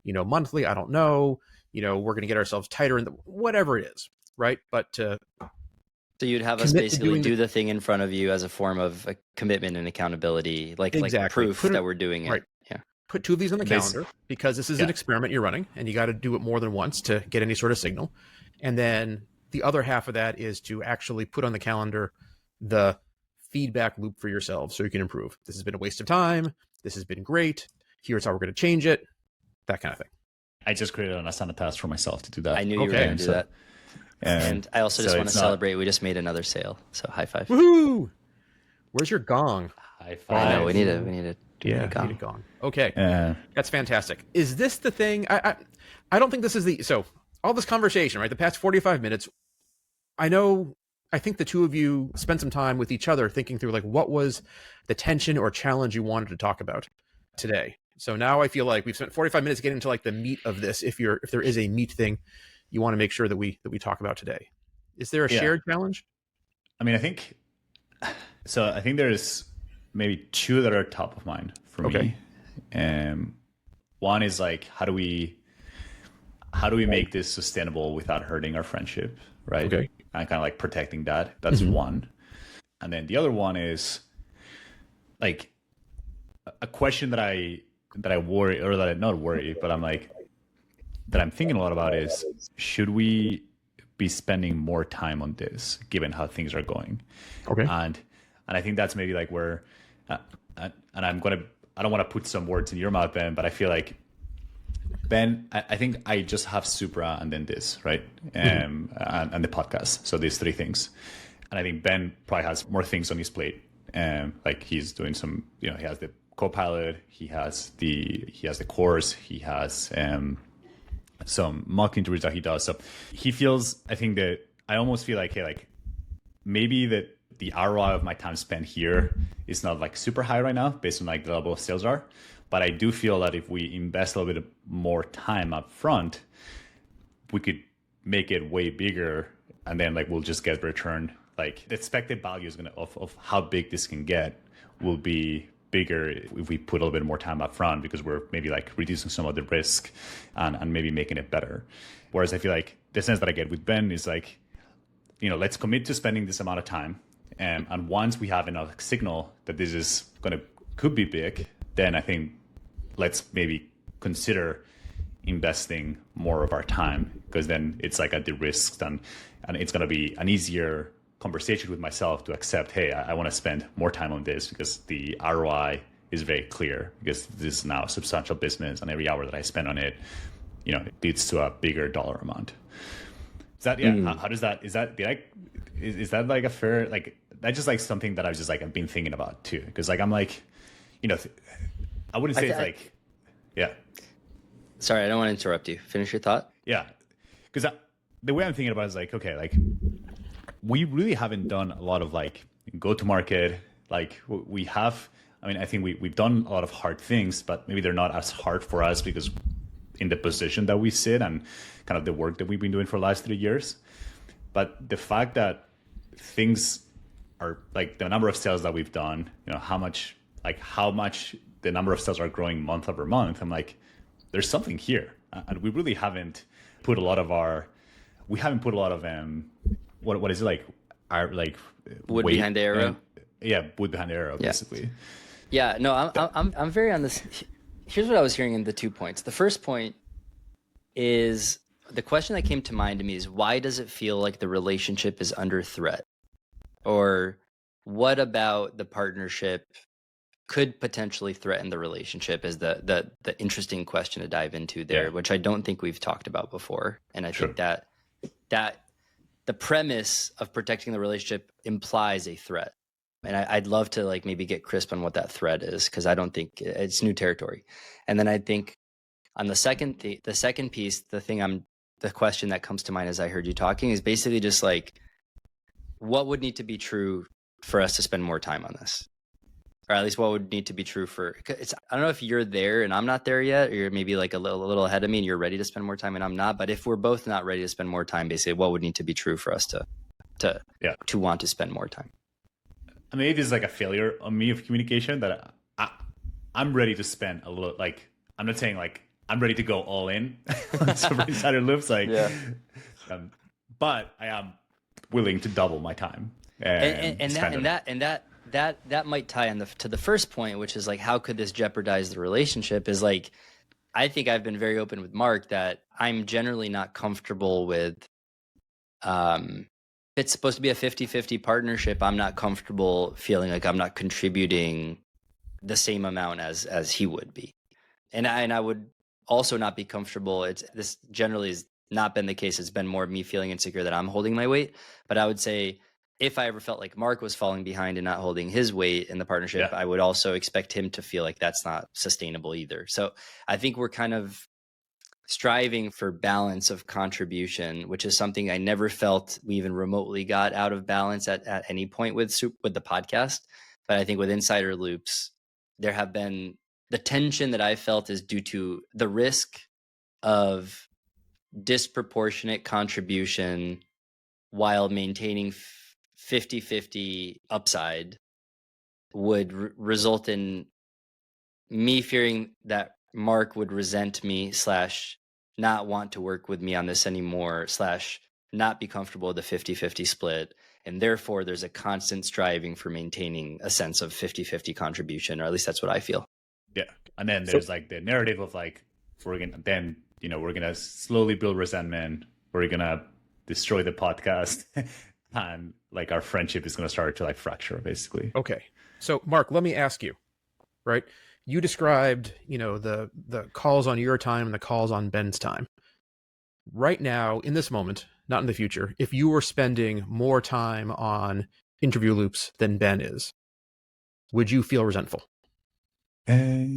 monthly. I don't know. We're going to get ourselves tighter in whatever it is, right? But so you'd have us basically do the thing in front of you as a form of a commitment and accountability, like proof that we're doing it. Right. Yeah. Put 2 of these on the calendar because this is an experiment you're running and you got to do it more than once to get any sort of signal. And then the other half of that is to actually put on the calendar the feedback loop for yourselves so you can improve. This has been a waste of time. This has been great. Here's how we're going to change it. That kind of thing. I just created an Asana task for myself to do that. I knew you were going to do that. And I also just want to celebrate. We just made another sale. So high five. Woohoo! Where's your gong? High five. I know, we need a gong. Need a gong. Okay. That's fantastic. Is this the thing? I don't think this is so all this conversation, right? The past 45 minutes, I think the two of you spent some time with each other thinking through like what was the tension or challenge you wanted to talk about today. So now I feel like we've spent 45 minutes getting into like the meat of this. If there is a meat thing you want to make sure that we talk about today. Is there a shared challenge? I mean, I think there's maybe 2 that are top of mind for me. One is like, how do we make this sustainable without hurting our friendship, right? Okay. And kind of like protecting that. That's one. And then the other one is like a question that I worry, or that I not worry, but I'm like, that I'm thinking a lot about is, should we be spending more time on this given how things are going? Okay. And I think that's maybe like where, and I don't want to put some words in your mouth, Ben, but I feel like, Ben, I think I just have Supra and then this, right? And the podcast. So these 3 things. And I think Ben probably has more things on his plate. Like he's doing some, he has the Copilot, he has the course, he has some mock interviews that he does. So he feels, I think that I almost feel like, hey, like maybe that the ROI of my time spent here is not like super high right now based on like the level of sales are. But I do feel that if we invest a little bit more time up front, we could make it way bigger, and then like we'll just get return. Like the expected value is of how big this can get will be bigger if we put a little bit more time up front, because we're maybe like reducing some of the risk and maybe making it better. Whereas I feel like the sense that I get with Ben is like, let's commit to spending this amount of time. And once we have enough signal that this is could be big, then I think let's maybe consider investing more of our time, because then it's like at the risk, and it's going to be an easier conversation with myself to accept, hey, I want to spend more time on this because the ROI is very clear, because this is now a substantial business and every hour that I spend on it, it leads to a bigger dollar amount. Is that, how does that, is that like a fair, like, that's just like something that I was just like, I've been thinking about too. Cause like, I'm like, I wouldn't say it's like, yeah. Sorry, I don't want to interrupt you. Finish your thought. Yeah. Cause the way I'm thinking about it is like, okay, like we really haven't done a lot of like go-to-market. Like we have, I think we've done a lot of hard things, but maybe they're not as hard for us because in the position that we sit and kind of the work that we've been doing for the last 3 years. But the fact that things are like the number of sales that we've done, how much the number of sales are growing month over month. I'm like, there's something here. And we really haven't put a lot of what is it like? Our like wood behind the arrow. Wood behind the arrow, basically. Yeah, no, I'm very on this. Here's what I was hearing in the 2 points. The first point is the question that came to mind to me is, why does it feel like the relationship is under threat? Or what about the partnership could potentially threaten the relationship is the interesting question to dive into there, which I don't think we've talked about before. And I think that the premise of protecting the relationship implies a threat. And I'd love to like maybe get crisp on what that threat is, because I don't think it's new territory. And then I think on the second piece, the question that comes to mind as I heard you talking is basically just like, what would need to be true for us to spend more time on this? Or at least what would need to be true I don't know if you're there and I'm not there yet, or you're maybe like a little ahead of me and you're ready to spend more time and I'm not. But if we're both not ready to spend more time, basically what would need to be true for us to want to spend more time? I mean, maybe it's like a failure on me of communication that I'm ready to spend a little, like, I'm not saying like I'm ready to go all in on Supra Insider loops, like, but I am willing to double my time. That might tie to the first point, which is like, how could this jeopardize the relationship? Is like, I think I've been very open with Marc that I'm generally not comfortable with, it's supposed to be a 50-50 partnership. I'm not comfortable feeling like I'm not contributing the same amount as he would be. And I would also not be comfortable. This generally has not been the case. It's been more of me feeling insecure that I'm holding my weight. But I would say, if I ever felt like Marc was falling behind and not holding his weight in the partnership, I would also expect him to feel like that's not sustainable either. So I think we're kind of striving for balance of contribution, which is something I never felt we even remotely got out of balance at any point with the podcast. But I think with Insider Loops, there have been the tension that I felt is due to the risk of disproportionate contribution while maintaining 50-50 upside would result in me fearing that Marc would resent me / not want to work with me on this anymore / not be comfortable with the 50-50 split. And therefore there's a constant striving for maintaining a sense of 50-50 contribution, or at least that's what I feel. Yeah. And then there's like the narrative of like, we're going to slowly build resentment. We're going to destroy the podcast. And like our friendship is going to start to like fracture, basically. Okay. So Marc, let me ask you, right? You described, the calls on your time and the calls on Ben's time. Right now, in this moment, not in the future, if you were spending more time on interview loops than Ben is, would you feel resentful? I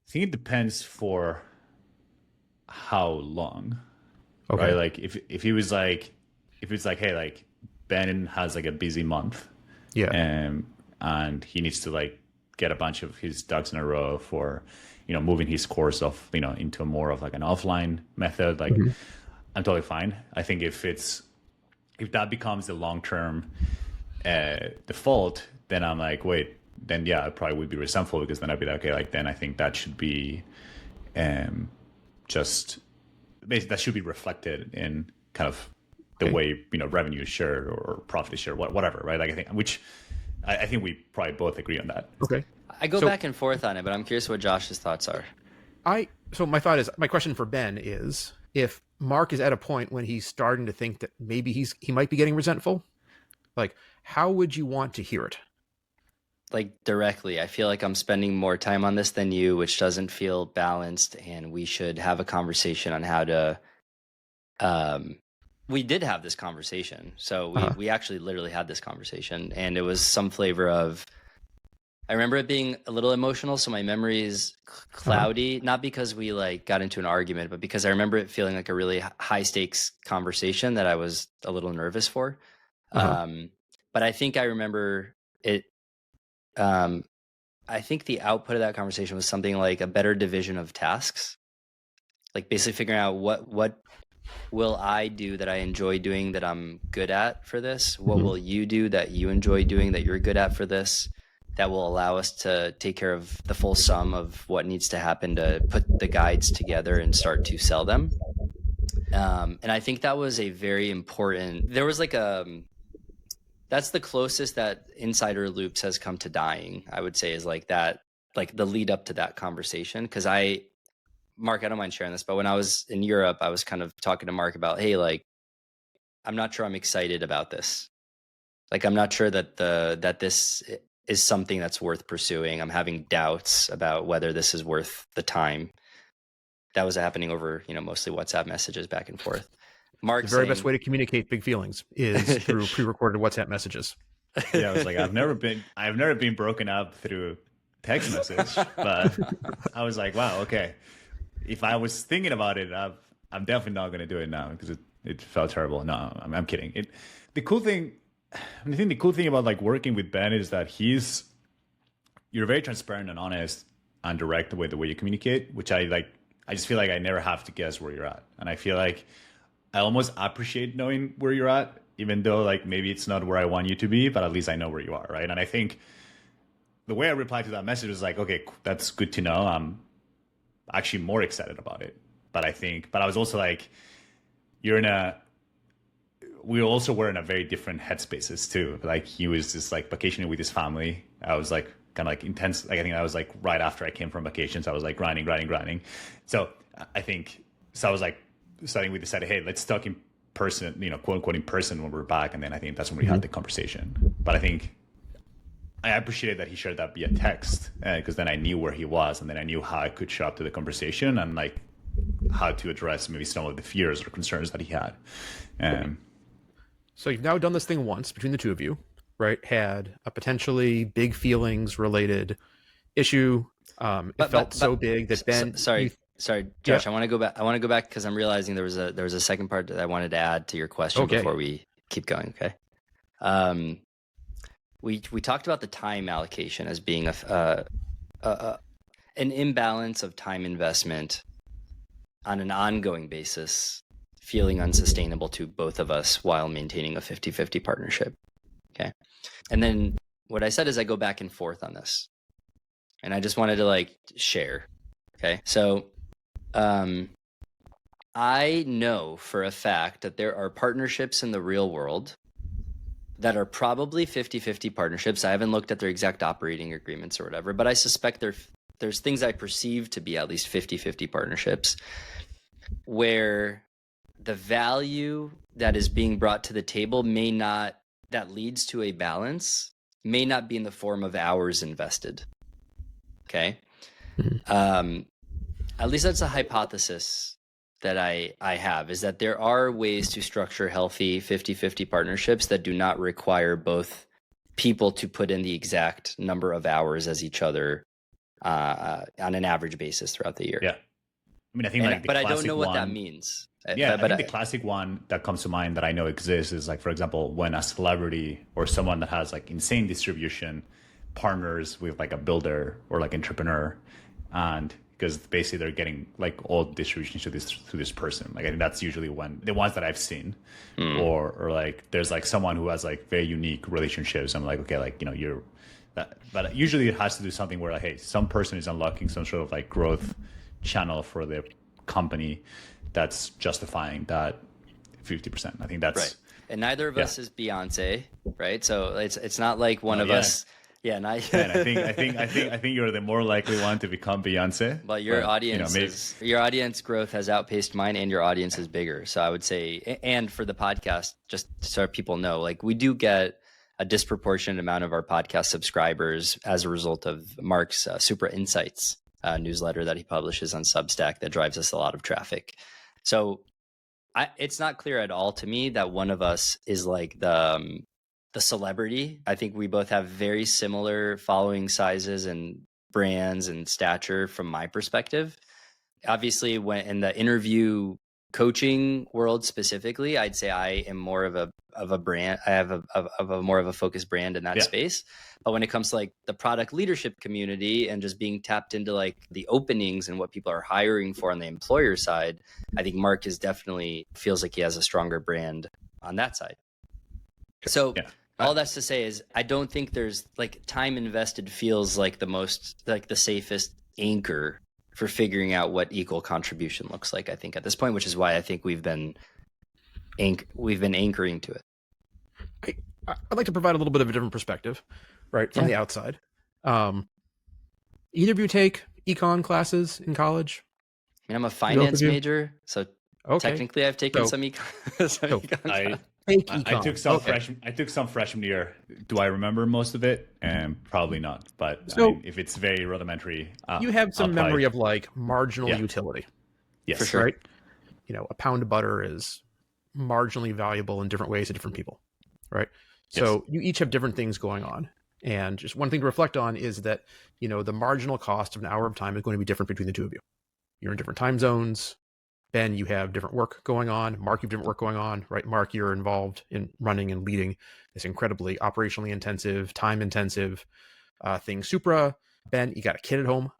think it depends for how long. Okay. Right? Like if it's like, hey, like Ben has like a busy month Yeah. And he needs to like get a bunch of his ducks in a row for, moving his course of, into more of like an offline method. Like, I'm totally fine. I think if that becomes the long-term default, then I'm like, wait, then yeah, I probably would be resentful, because then I'd be like, okay, like then I think that should be just basically that should be reflected in kind of the way revenue is shared or profit is shared, whatever, right? Like I think we probably both agree on that. Okay. I go back and forth on it, but I'm curious what Josh's thoughts are. So my question for Ben is, if Marc is at a point when he's starting to think that maybe he might be getting resentful, like, how would you want to hear it? Like, directly. I feel like I'm spending more time on this than you, which doesn't feel balanced, and we should have a conversation on how to we did have this conversation. So we actually literally had this conversation, and it was some flavor of, I remember it being a little emotional, so my memory is cloudy, not because we like got into an argument, but because I remember it feeling like a really high stakes conversation that I was a little nervous for. But I think I remember it. I think the output of that conversation was something like a better division of tasks, like basically figuring out what will I do that I enjoy doing that I'm good at for this? What will you do that you enjoy doing that you're good at for this? That will allow us to take care of the full sum of what needs to happen to put the guides together and start to sell them. And I think that was a very important, there was like that's the closest that Insider Loops has come to dying, I would say, is like that, like the lead up to that conversation. Cause Marc, I don't mind sharing this, but when I was in Europe, I was kind of talking to Marc about, hey, like, I'm not sure I'm excited about this. Like, I'm not sure that this is something that's worth pursuing. I'm having doubts about whether this is worth the time. That was happening over, mostly WhatsApp messages back and forth. Marc, the very best way to communicate big feelings is through pre-recorded WhatsApp messages. Yeah, I was like, I've never been broken up through text message, but I was like, wow, okay. If I was thinking about it, I'm definitely not going to do it now, because it felt terrible. No, I'm kidding. The cool thing about like working with Ben is that you're very transparent and honest and direct the way you communicate, which I like. I just feel like I never have to guess where you're at, and I feel like I almost appreciate knowing where you're at, even though like maybe it's not where I want you to be, but at least I know where you are, right? And I think the way I replied to that message was like, okay, that's good to know. I'm actually more excited about it, but I was also like, we also were in a very different headspaces too. Like, he was just like vacationing with his family. I was like kind of like intense. Like, I think I was like right after I came from vacations, I was like grinding. So I was like starting with decided, hey, let's talk in person, quote unquote in person when we're back. And then I think that's when we had the conversation. But I think I appreciated that he shared that via text, because then I knew where he was, and then I knew how I could show up to the conversation and like how to address maybe some of the fears or concerns that he had. So you've now done this thing once between the two of you, right? Had a potentially big feelings related issue. It felt so big that Ben. Sorry, Josh. Yeah. I want to go back because I'm realizing there was a second part that I wanted to add to your question before we keep going. Okay. We talked about the time allocation as being an imbalance of time investment on an ongoing basis, feeling unsustainable to both of us while maintaining a 50-50 partnership. Okay. And then what I said is I go back and forth on this, and I just wanted to like share. Okay. So, I know for a fact that there are partnerships in the real world that are probably 50-50 partnerships. I haven't looked at their exact operating agreements or whatever, but I suspect there's things I perceive to be at least 50-50 partnerships where the value that is being brought to the table that leads to a balance may not be in the form of hours invested. Okay. At least that's a hypothesis that I have, is that there are ways to structure healthy 50-50 partnerships that do not require both people to put in the exact number of hours as each other on an average basis throughout the year. Yeah. I mean, I think like the but I classic don't know what that one- means. Yeah, But I think the classic one that comes to mind that I know exists is like, for example, when a celebrity or someone that has like insane distribution partners with like a builder or like entrepreneur, and because basically they're getting like all distribution to this person. Like I think that's usually when the ones that I've seen, or like there's like someone who has like very unique relationships. I'm like, okay, like you're that, but usually it has to do something where like, hey, some person is unlocking some sort of like growth channel for their company that's justifying that 50%. I think that's right. And neither of us is Beyonce, right? So it's not like one of yet. us. Yeah, not Man, I think you're the more likely one to become Beyonce. But your audience growth has outpaced mine, and your audience is bigger. So I would say, and for the podcast, just so people know, like we do get a disproportionate amount of our podcast subscribers as a result of Marc's Supra Insights newsletter that he publishes on Substack that drives us a lot of traffic. So it's not clear at all to me that one of us is like the celebrity. I think we both have very similar following sizes and brands and stature from my perspective. Obviously, when in the interview coaching world specifically, I'd say I am more of a brand. I have a more of a focused brand in that space. But when it comes to like the product leadership community and just being tapped into like the openings and what people are hiring for on the employer side, I think Marc is definitely feels like he has a stronger brand on that side. So all that's to say is I don't think there's like time invested feels like the most like the safest anchor for figuring out what equal contribution looks like, I think at this point, which is why I think we've been anchoring to it. I'd like to provide a little bit of a different perspective, right, from the outside. Either of you take econ classes in college? I mean, I'm a finance major, so technically I've taken some econ. I took some freshman year. Do I remember most of it? Probably not. But so, I mean, if it's very rudimentary, you have some memory of like marginal utility. Yes, for sure. Right. A pound of butter is marginally valuable in different ways to different people. Right. So you each have different things going on. And just one thing to reflect on is that, the marginal cost of an hour of time is going to be different between the two of you. You're in different time zones. Ben, you have different work going on. Marc, you have different work going on, right? Marc, you're involved in running and leading this incredibly operationally intensive, time intensive thing. Supra, Ben, you got a kid at home,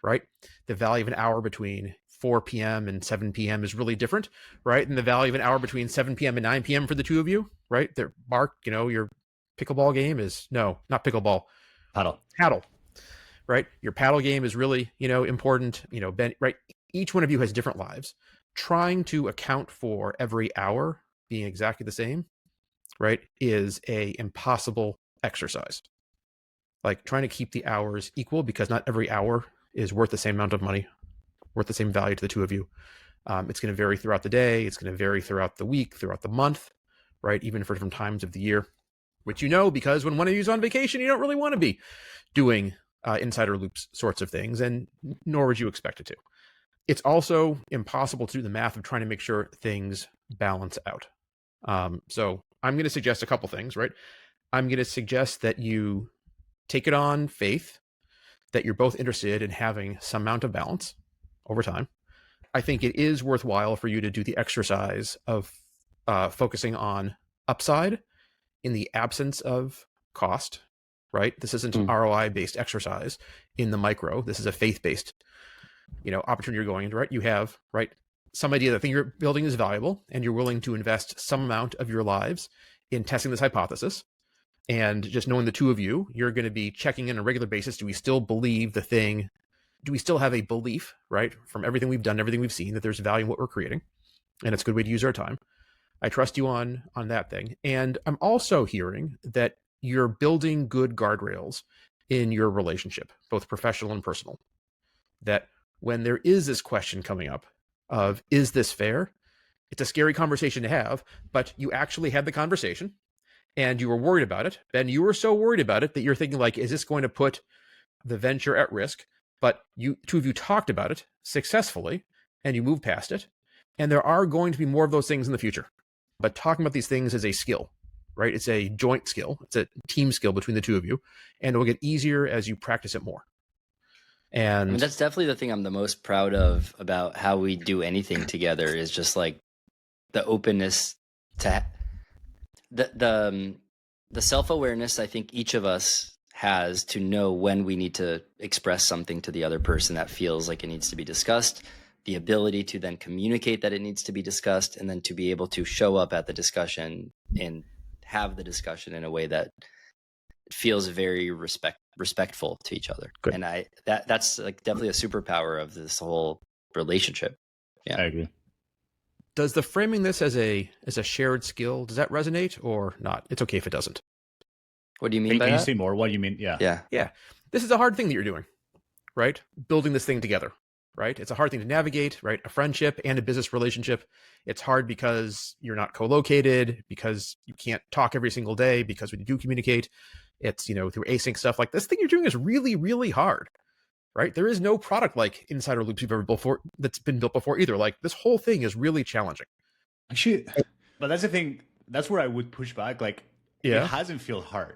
right? The value of an hour between 4 p.m. and 7 p.m. is really different, right? And the value of an hour between 7 p.m. and 9 p.m. for the two of you, right? Marc, your pickleball game is, no, not pickleball. Paddle, right? Your paddle game is really, important, Ben, right? Each one of you has different lives. Trying to account for every hour being exactly the same, right, is a impossible exercise. Like trying to keep the hours equal, because not every hour is worth the same amount of money, worth the same value to the two of you. It's going to vary throughout the day. It's going to vary throughout the week, throughout the month, right? Even for different times of the year, which because when one of you is on vacation, you don't really want to be doing insider loops sorts of things, and nor would you expect it to. It's also impossible to do the math of trying to make sure things balance out. So I'm going to suggest a couple things, right? I'm going to suggest that you take it on faith that you're both interested in having some amount of balance over time. I think it is worthwhile for you to do the exercise of focusing on upside in the absence of cost, right? This isn't an ROI-based exercise in the micro. This is a faith-based opportunity you're going into, right? You have, right, some idea that the thing you're building is valuable, and you're willing to invest some amount of your lives in testing this hypothesis. And just knowing the two of you, you're going to be checking in on a regular basis. Do we still believe the thing? Do we still have a belief, right, from everything we've done, everything we've seen, that there's value in what we're creating? And it's a good way to use our time. I trust you on that thing. And I'm also hearing that you're building good guardrails in your relationship, both professional and personal. That when there is this question coming up of, is this fair? It's a scary conversation to have, but you actually had the conversation and you were worried about it. Ben, you were so worried about it that you're thinking like, is this going to put the venture at risk? But two of you talked about it successfully and you moved past it. And there are going to be more of those things in the future. But talking about these things is a skill, right? It's a joint skill. It's a team skill between the two of you. And it will get easier as you practice it more. I mean, And that's definitely the thing I'm the most proud of about how we do anything together is just like the openness to the self-awareness I think each of us has to know when we need to express something to the other person that feels like it needs to be discussed, the ability to then communicate that it needs to be discussed, and then to be able to show up at the discussion and have the discussion in a way that feels very respectful to each other. Good. And that's like definitely a superpower of this whole relationship. Yeah. I agree. does the framing this as a shared skill, does that resonate or not? It's okay if it doesn't. What do you mean Can by you that? say more? What do you mean? Yeah. Yeah. This is a hard thing that you're doing, right? Building this thing together, right? It's a hard thing to navigate, right? A friendship and a business relationship. It's hard because you're not co-located, because you can't talk every single day, because when you do communicate, it's, through async stuff. Like, this thing you're doing is really, really hard, right? There is no product like Insider Loops you've ever built before that's been built before either. Like, this whole thing is really challenging. Actually, but that's the thing. That's where I would push back. Like, Yeah. it hasn't feel hard.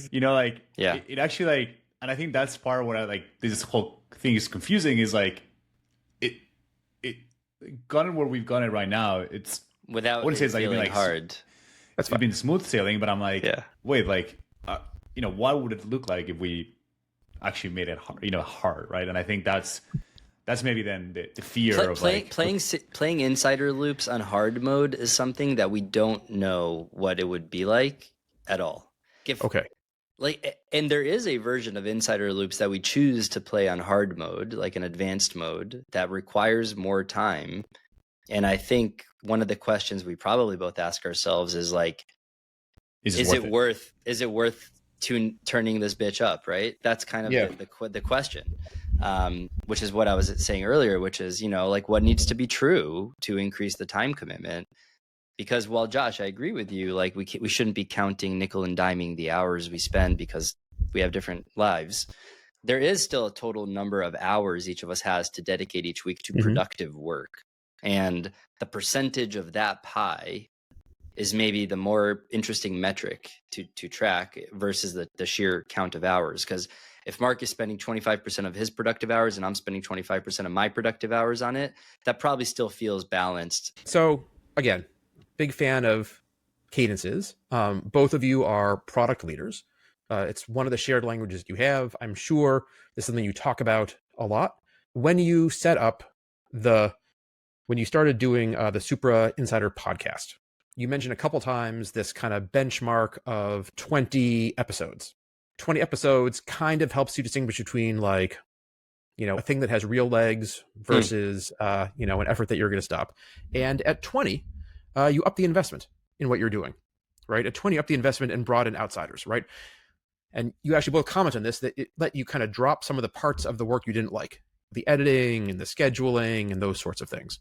Yeah. It actually like, and I think that's part of what I like. This whole thing is confusing. Is like, it gotten where we've gotten it right now. It's Without I wouldn't say it's like feeling like hard. That's it's fine. been smooth sailing, but I'm like, Yeah. wait, like, what would it look like if we actually made it hard, right? And I think that's maybe then the fear of Playing insider loops on hard mode is something that we don't know what it would be like at all. Okay. And there is a version of insider loops that we choose to play on hard mode, like an advanced mode, that requires more time. And I think one of the questions we probably both ask ourselves is like, is it worth turning this bitch up, right? That's kind of the question, which is what I was saying earlier, which is, like, what needs to be true to increase the time commitment? Because while Josh, I agree with you, like we shouldn't be counting nickel and diming the hours we spend because we have different lives. There is still a total number of hours each of us has to dedicate each week to productive work. And the percentage of that pie is maybe the more interesting metric to track versus the sheer count of hours. Because if Marc is spending 25% of his productive hours and I'm spending 25% of my productive hours on it, that probably still feels balanced. So again, big fan of cadences. Both of you are product leaders. It's one of the shared languages you have. I'm sure this is something you talk about a lot. When you started doing the Supra Insider podcast, you mentioned a couple times this kind of benchmark of 20 episodes. 20 episodes kind of helps you distinguish between like, a thing that has real legs versus, an effort that you're going to stop. And at 20, you up the investment in what you're doing, right? At 20, up the investment and brought in outsiders, right? And you actually both comment on this, that it let you kind of drop some of the parts of the work you didn't like, the editing and the scheduling and those sorts of things.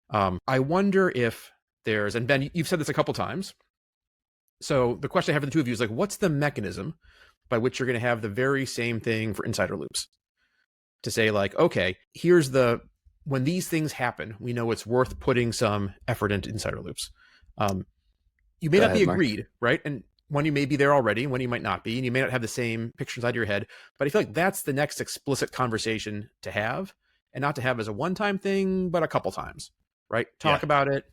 I wonder if and Ben, you've said this a couple times. So the question I have for the two of you is like, what's the mechanism by which you're going to have the very same thing for insider loops? To say like, okay, when these things happen, we know it's worth putting some effort into insider loops. You may not be agreed, right? And one, you may be there already, and one you might not be, and you may not have the same picture inside your head, but I feel like that's the next explicit conversation to have, and not to have as a one-time thing, but a couple times, right? Talk about it,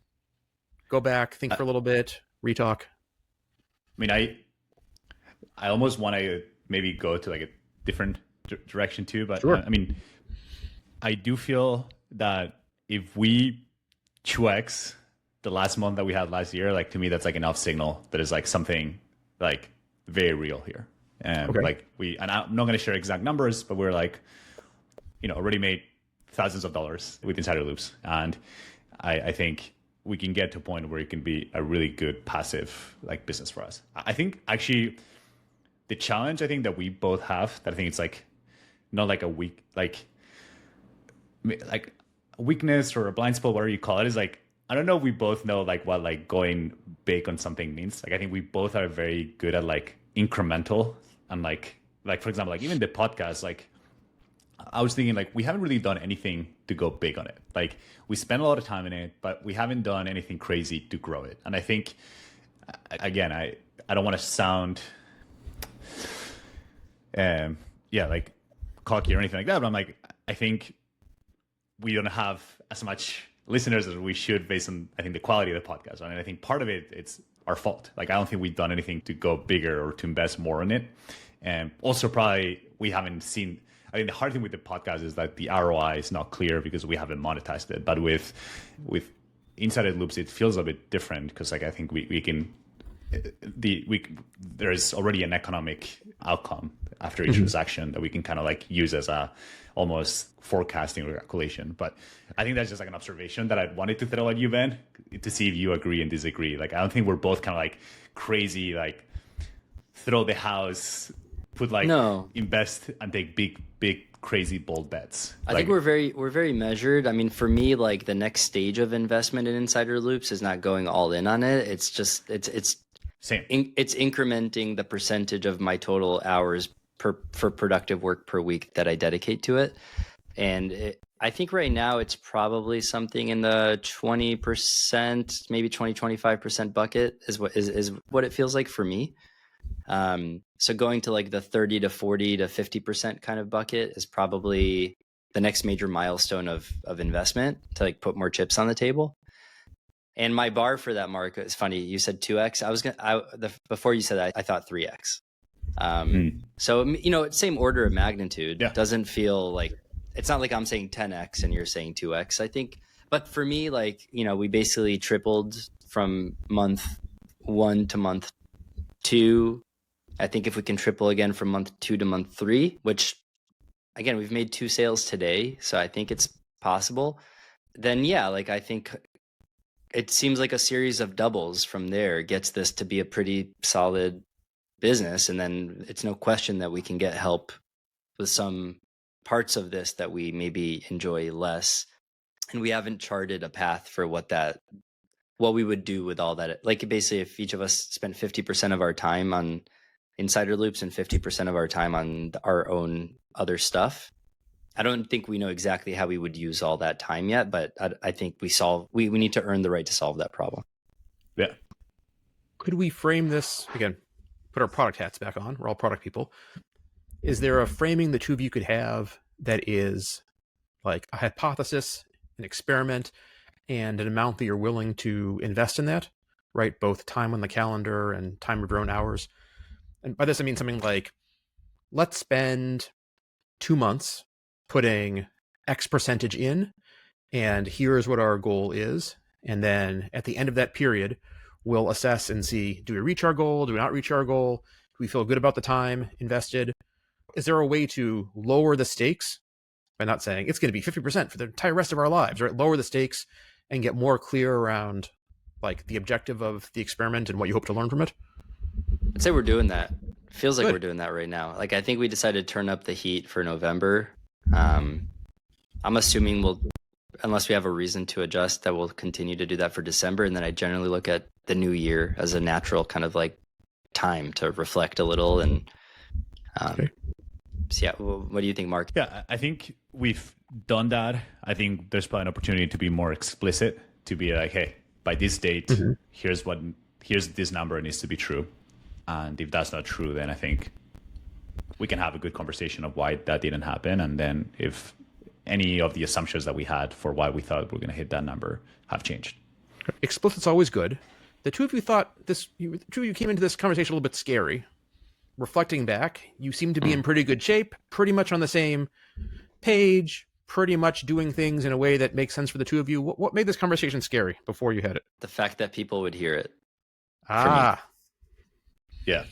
go back, think for a little bit, retalk. I mean, I almost want to maybe go to like a different direction too, but sure. I mean, I do feel that if we 2x the last month that we had last year, like to me, that's like enough signal that is like something like very real here. And like and I'm not going to share exact numbers, but we're like, already made thousands of dollars with insider loops. And I think we can get to a point where it can be a really good passive like business for us. I think actually the challenge I think that we both have, that I think it's like not like a weak, like a weakness or a blind spot, whatever you call it, is like, I don't know if we both know like what like going big on something means. Like I think we both are very good at like incremental and like for example, like even the podcast, like I was thinking like we haven't really done anything to go big on it. Like we spend a lot of time in it, but we haven't done anything crazy to grow it. And I think again, I don't want to sound like cocky or anything like that, but I'm like, I think we don't have as much listeners as we should based on, I think, the quality of the podcast. I mean, I think part of it, it's our fault. Like, I don't think we've done anything to go bigger or to invest more in it. And also probably we haven't seen, I think the hard thing with the podcast is that the ROI is not clear because we haven't monetized it. But with Insider Loops, it feels a bit different because like I think we can, there's already an economic outcome after each transaction that we can kind of like use as a almost forecasting or calculation. But I think that's just like an observation that I wanted to throw at you, Ben, to see if you agree and disagree. Like, I don't think we're both kind of like crazy, like throw the house, put like invest and take big crazy bold bets. I think we're very measured. I mean, for me, like the next stage of investment in Insider Loops is not going all in on it. It's just it's same. It's incrementing the percentage of my total hours for productive work per week that I dedicate to it. And I think right now it's probably something in the 20%, maybe 20-25% bucket is what it feels like for me. So going to like the 30 to 40 to 50% kind of bucket is probably the next major milestone of investment to like put more chips on the table. And my bar for that, Mark, is funny. You said 2x. Before you said that, I thought 3x. So, you know, same order of magnitude. Yeah. Doesn't feel like, it's not like I'm saying 10x and you're saying 2x, I think. But for me, like, you know, we basically tripled from month 1 to month 2. I think if we can triple again from month 2 to month 3, which again, we've made 2 sales today, so I think it's possible. Then yeah, like I think it seems like a series of doubles from there gets this to be a pretty solid business. And then it's no question that we can get help with some parts of this that we maybe enjoy less. And we haven't charted a path for what we would do with all that. Like basically if each of us spent 50% of our time on Insider Loops and 50% of our time on our own other stuff, I don't think we know exactly how we would use all that time yet, but I think we need to earn the right to solve that problem. Yeah. Could we frame this, again, put our product hats back on, we're all product people. Is there a framing the two of you could have that is like a hypothesis, an experiment, and an amount that you're willing to invest in that, right? Both time on the calendar and time of your own hours. And by this, I mean something like, let's spend 2 months putting X percentage in, and here's what our goal is. And then at the end of that period, we'll assess and see, do we reach our goal? Do we not reach our goal? Do we feel good about the time invested? Is there a way to lower the stakes by not saying it's going to be 50% for the entire rest of our lives, right? Lower the stakes and get more clear around like the objective of the experiment and what you hope to learn from it? I'd say we're doing that. Feels like Good. We're doing that right now. Like I think we decided to turn up the heat for November. I'm assuming unless we have a reason to adjust, that we'll continue to do that for December. And then I generally look at the new year as a natural kind of like time to reflect a little. And Okay. so yeah, what do you think, Mark? Yeah, I think we've done that. I think there's probably an opportunity to be more explicit, to be like, hey, by this date, here's this number needs to be true. And if that's not true, then I think we can have a good conversation of why that didn't happen. And then if any of the assumptions that we had for why we thought we're going to hit that number have changed. Explicit's always good. The two of you two of you came into this conversation a little bit scary. Reflecting back, you seem to be in pretty good shape, pretty much on the same page, pretty much doing things in a way that makes sense for the two of you. What made this conversation scary before you had it? The fact that people would hear it. Ah, Yeah.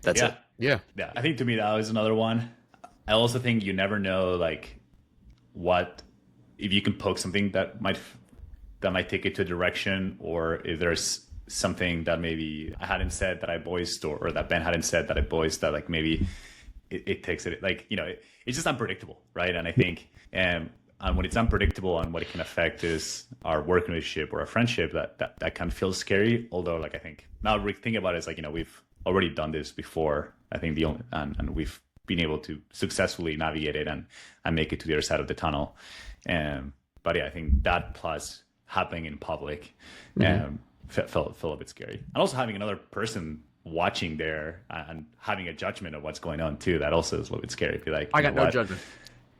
That's it. yeah. Yeah. I think to me, that was another one. I also think you never know, like, if you can poke something that might take it to a direction, or if there's something that maybe I hadn't said that I voiced, or that Ben hadn't said that I voiced, that like maybe it takes it, like, you know, it's just unpredictable, right? And I think, and when it's unpredictable and what it can affect is our work relationship or our friendship, that can feel scary. Although, like, I think now thinking about it, it's like, you know, we've already done this before. I think and we've been able to successfully navigate it and make it to the other side of the tunnel. But yeah, I think that plus happening in public felt a bit scary. And also having another person watching there and having a judgment of what's going on too. That also is a little bit scary. Be like, I got no judgment.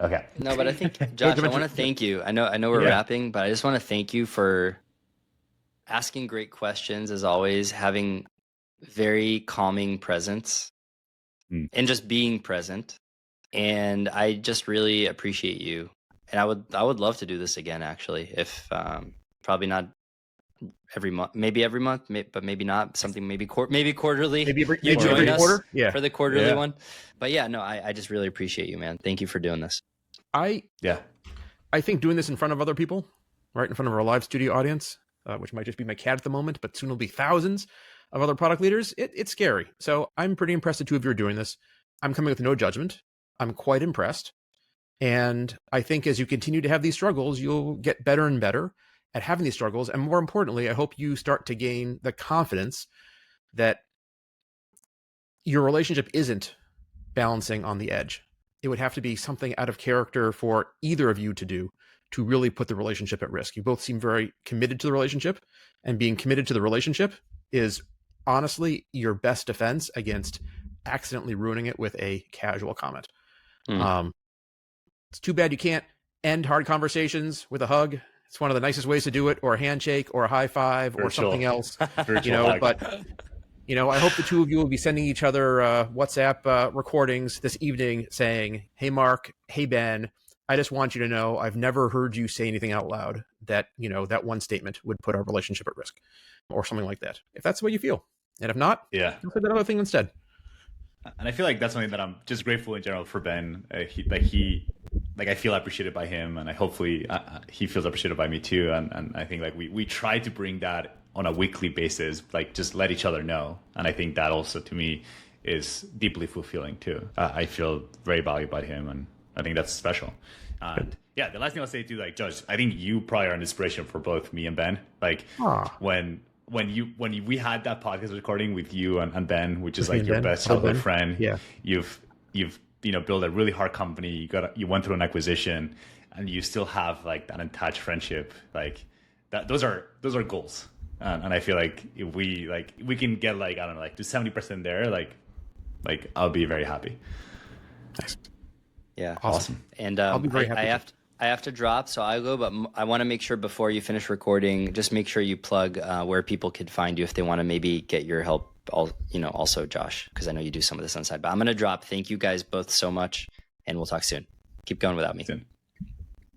Okay. No, but I think, Josh, I want to thank you. I know we're wrapping, but I just want to thank you for asking great questions as always, having very calming presence and just being present. And I just really appreciate you. And I would love to do this again, actually, if probably not every month, maybe every month, but maybe not something, maybe quarterly. Maybe you join us quarter? for the quarterly one. But yeah, no, I just really appreciate you, man. Thank you for doing this. I think doing this in front of other people, right in front of our live studio audience, which might just be my cat at the moment, but soon will be thousands of other product leaders, it's scary. So I'm pretty impressed the two of you are doing this. I'm coming with no judgment. I'm quite impressed. And I think as you continue to have these struggles, you'll get better and better at having these struggles. And more importantly, I hope you start to gain the confidence that your relationship isn't balancing on the edge. It would have to be something out of character for either of you to do to really put the relationship at risk. You both seem very committed to the relationship, and being committed to the relationship is honestly your best defense against accidentally ruining it with a casual comment. It's too bad you can't end hard conversations with a hug. It's one of the nicest ways to do it, or a handshake, or a high five, or something else. But I hope the two of you will be sending each other WhatsApp recordings this evening saying, "Hey, Marc, hey, Ben, I just want you to know I've never heard you say anything out loud that, that one statement would put our relationship at risk," or something like that. If that's the way you feel. And if not, you'll say that other thing instead. And I feel like that's something that I'm just grateful in general for Ben. I feel appreciated by him, and hopefully he feels appreciated by me too. And I think like we try to bring that on a weekly basis, like just let each other know. And I think that also to me is deeply fulfilling too. I feel very valued by him, and I think that's special. And yeah, the last thing I'll say too, like Josh, I think you probably are an inspiration for both me and Ben. Like when we had that podcast recording with you and Ben, which is like your best childhood friend, you've built a really hard company. You went through an acquisition, and you still have like an untouched friendship. Like that, those are goals. And I feel like if we can get like, I don't know, like to 70% there, like I'll be very happy. Nice. Yeah. Awesome. And I'll be very happy. I have to drop, so I'll go, but I want to make sure before you finish recording, just make sure you plug where people could find you if they want to maybe get your help, also Josh, because I know you do some of this on the side, but I'm going to drop. Thank you guys both so much, and we'll talk soon. Keep going without me.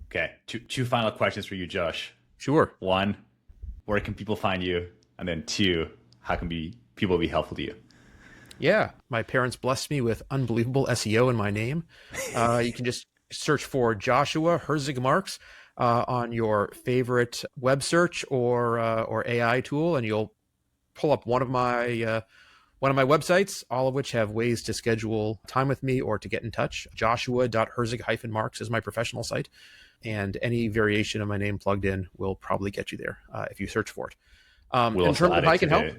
Okay. Two final questions for you, Josh. Sure. One, where can people find you? And then two, how can people be helpful to you? Yeah. My parents blessed me with unbelievable SEO in my name. You can just search for Joshua Herzig-Marx on your favorite web search or AI tool, and you'll pull up one of my websites, all of which have ways to schedule time with me or to get in touch. Joshua.herzig-marx is my professional site, and any variation of my name plugged in will probably get you there if you search for it. In terms of how I can help,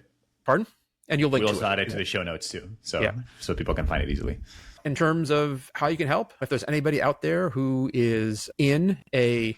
pardon? And you'll link to it. We'll also add it to the show notes too, so people can find it easily. In terms of how you can help, if there's anybody out there who is in a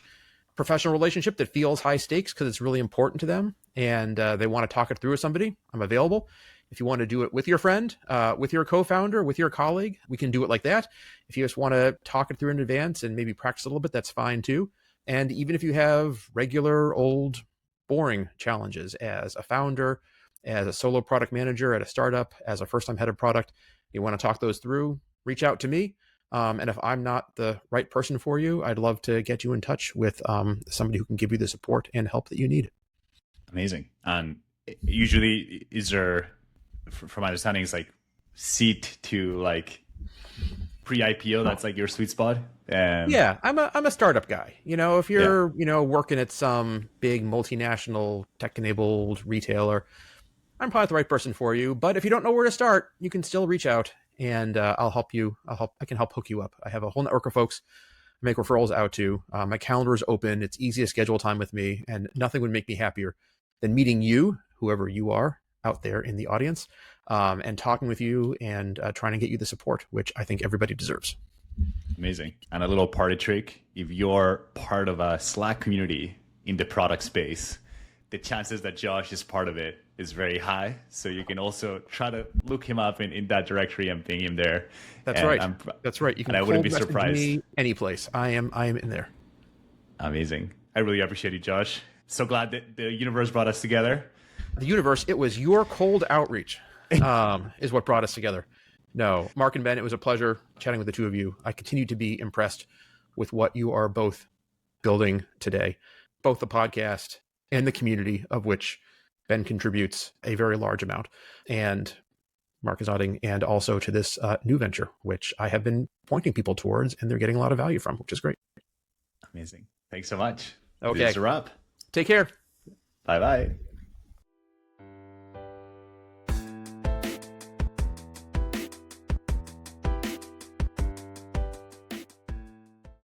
professional relationship that feels high stakes because it's really important to them and they want to talk it through with somebody, I'm available. If you want to do it with your friend, with your co-founder, with your colleague, we can do it like that. If you just want to talk it through in advance and maybe practice a little bit, that's fine too. And even if you have regular, old, boring challenges as a founder, as a solo product manager at a startup, as a first-time head of product, you want to talk those through, reach out to me. And if I'm not the right person for you, I'd love to get you in touch with somebody who can give you the support and help that you need. Amazing. And usually, is there, from my understanding, it's like seed to like pre-IPO. That's like your sweet spot. Yeah, I'm a startup guy. If you're working at some big multinational tech-enabled retailer, I'm probably the right person for you. But if you don't know where to start, you can still reach out, and I'll help you. I can help hook you up. I have a whole network of folks I make referrals out to. My calendar is open. It's easy to schedule time with me, and nothing would make me happier than meeting you, whoever you are out there in the audience, and talking with you and trying to get you the support, which I think everybody deserves. Amazing. And a little party trick: if you're part of a Slack community in the product space, the chances that Josh is part of it is very high. So you can also try to look him up in that directory and ping him there. That's and right. That's right. You can I wouldn't be cold message surprised. me any place. I am in there. Amazing. I really appreciate you, Josh. So glad that the universe brought us together. The universe, it was your cold outreach is what brought us together. No, Marc and Ben, it was a pleasure chatting with the two of you. I continue to be impressed with what you are both building today, both the podcast and the community, of which Ben contributes a very large amount, and Marc is nodding, and also to this new venture, which I have been pointing people towards, and they're getting a lot of value from, which is great. Amazing. Thanks so much. Okay. This is a wrap. Take care. Bye-bye.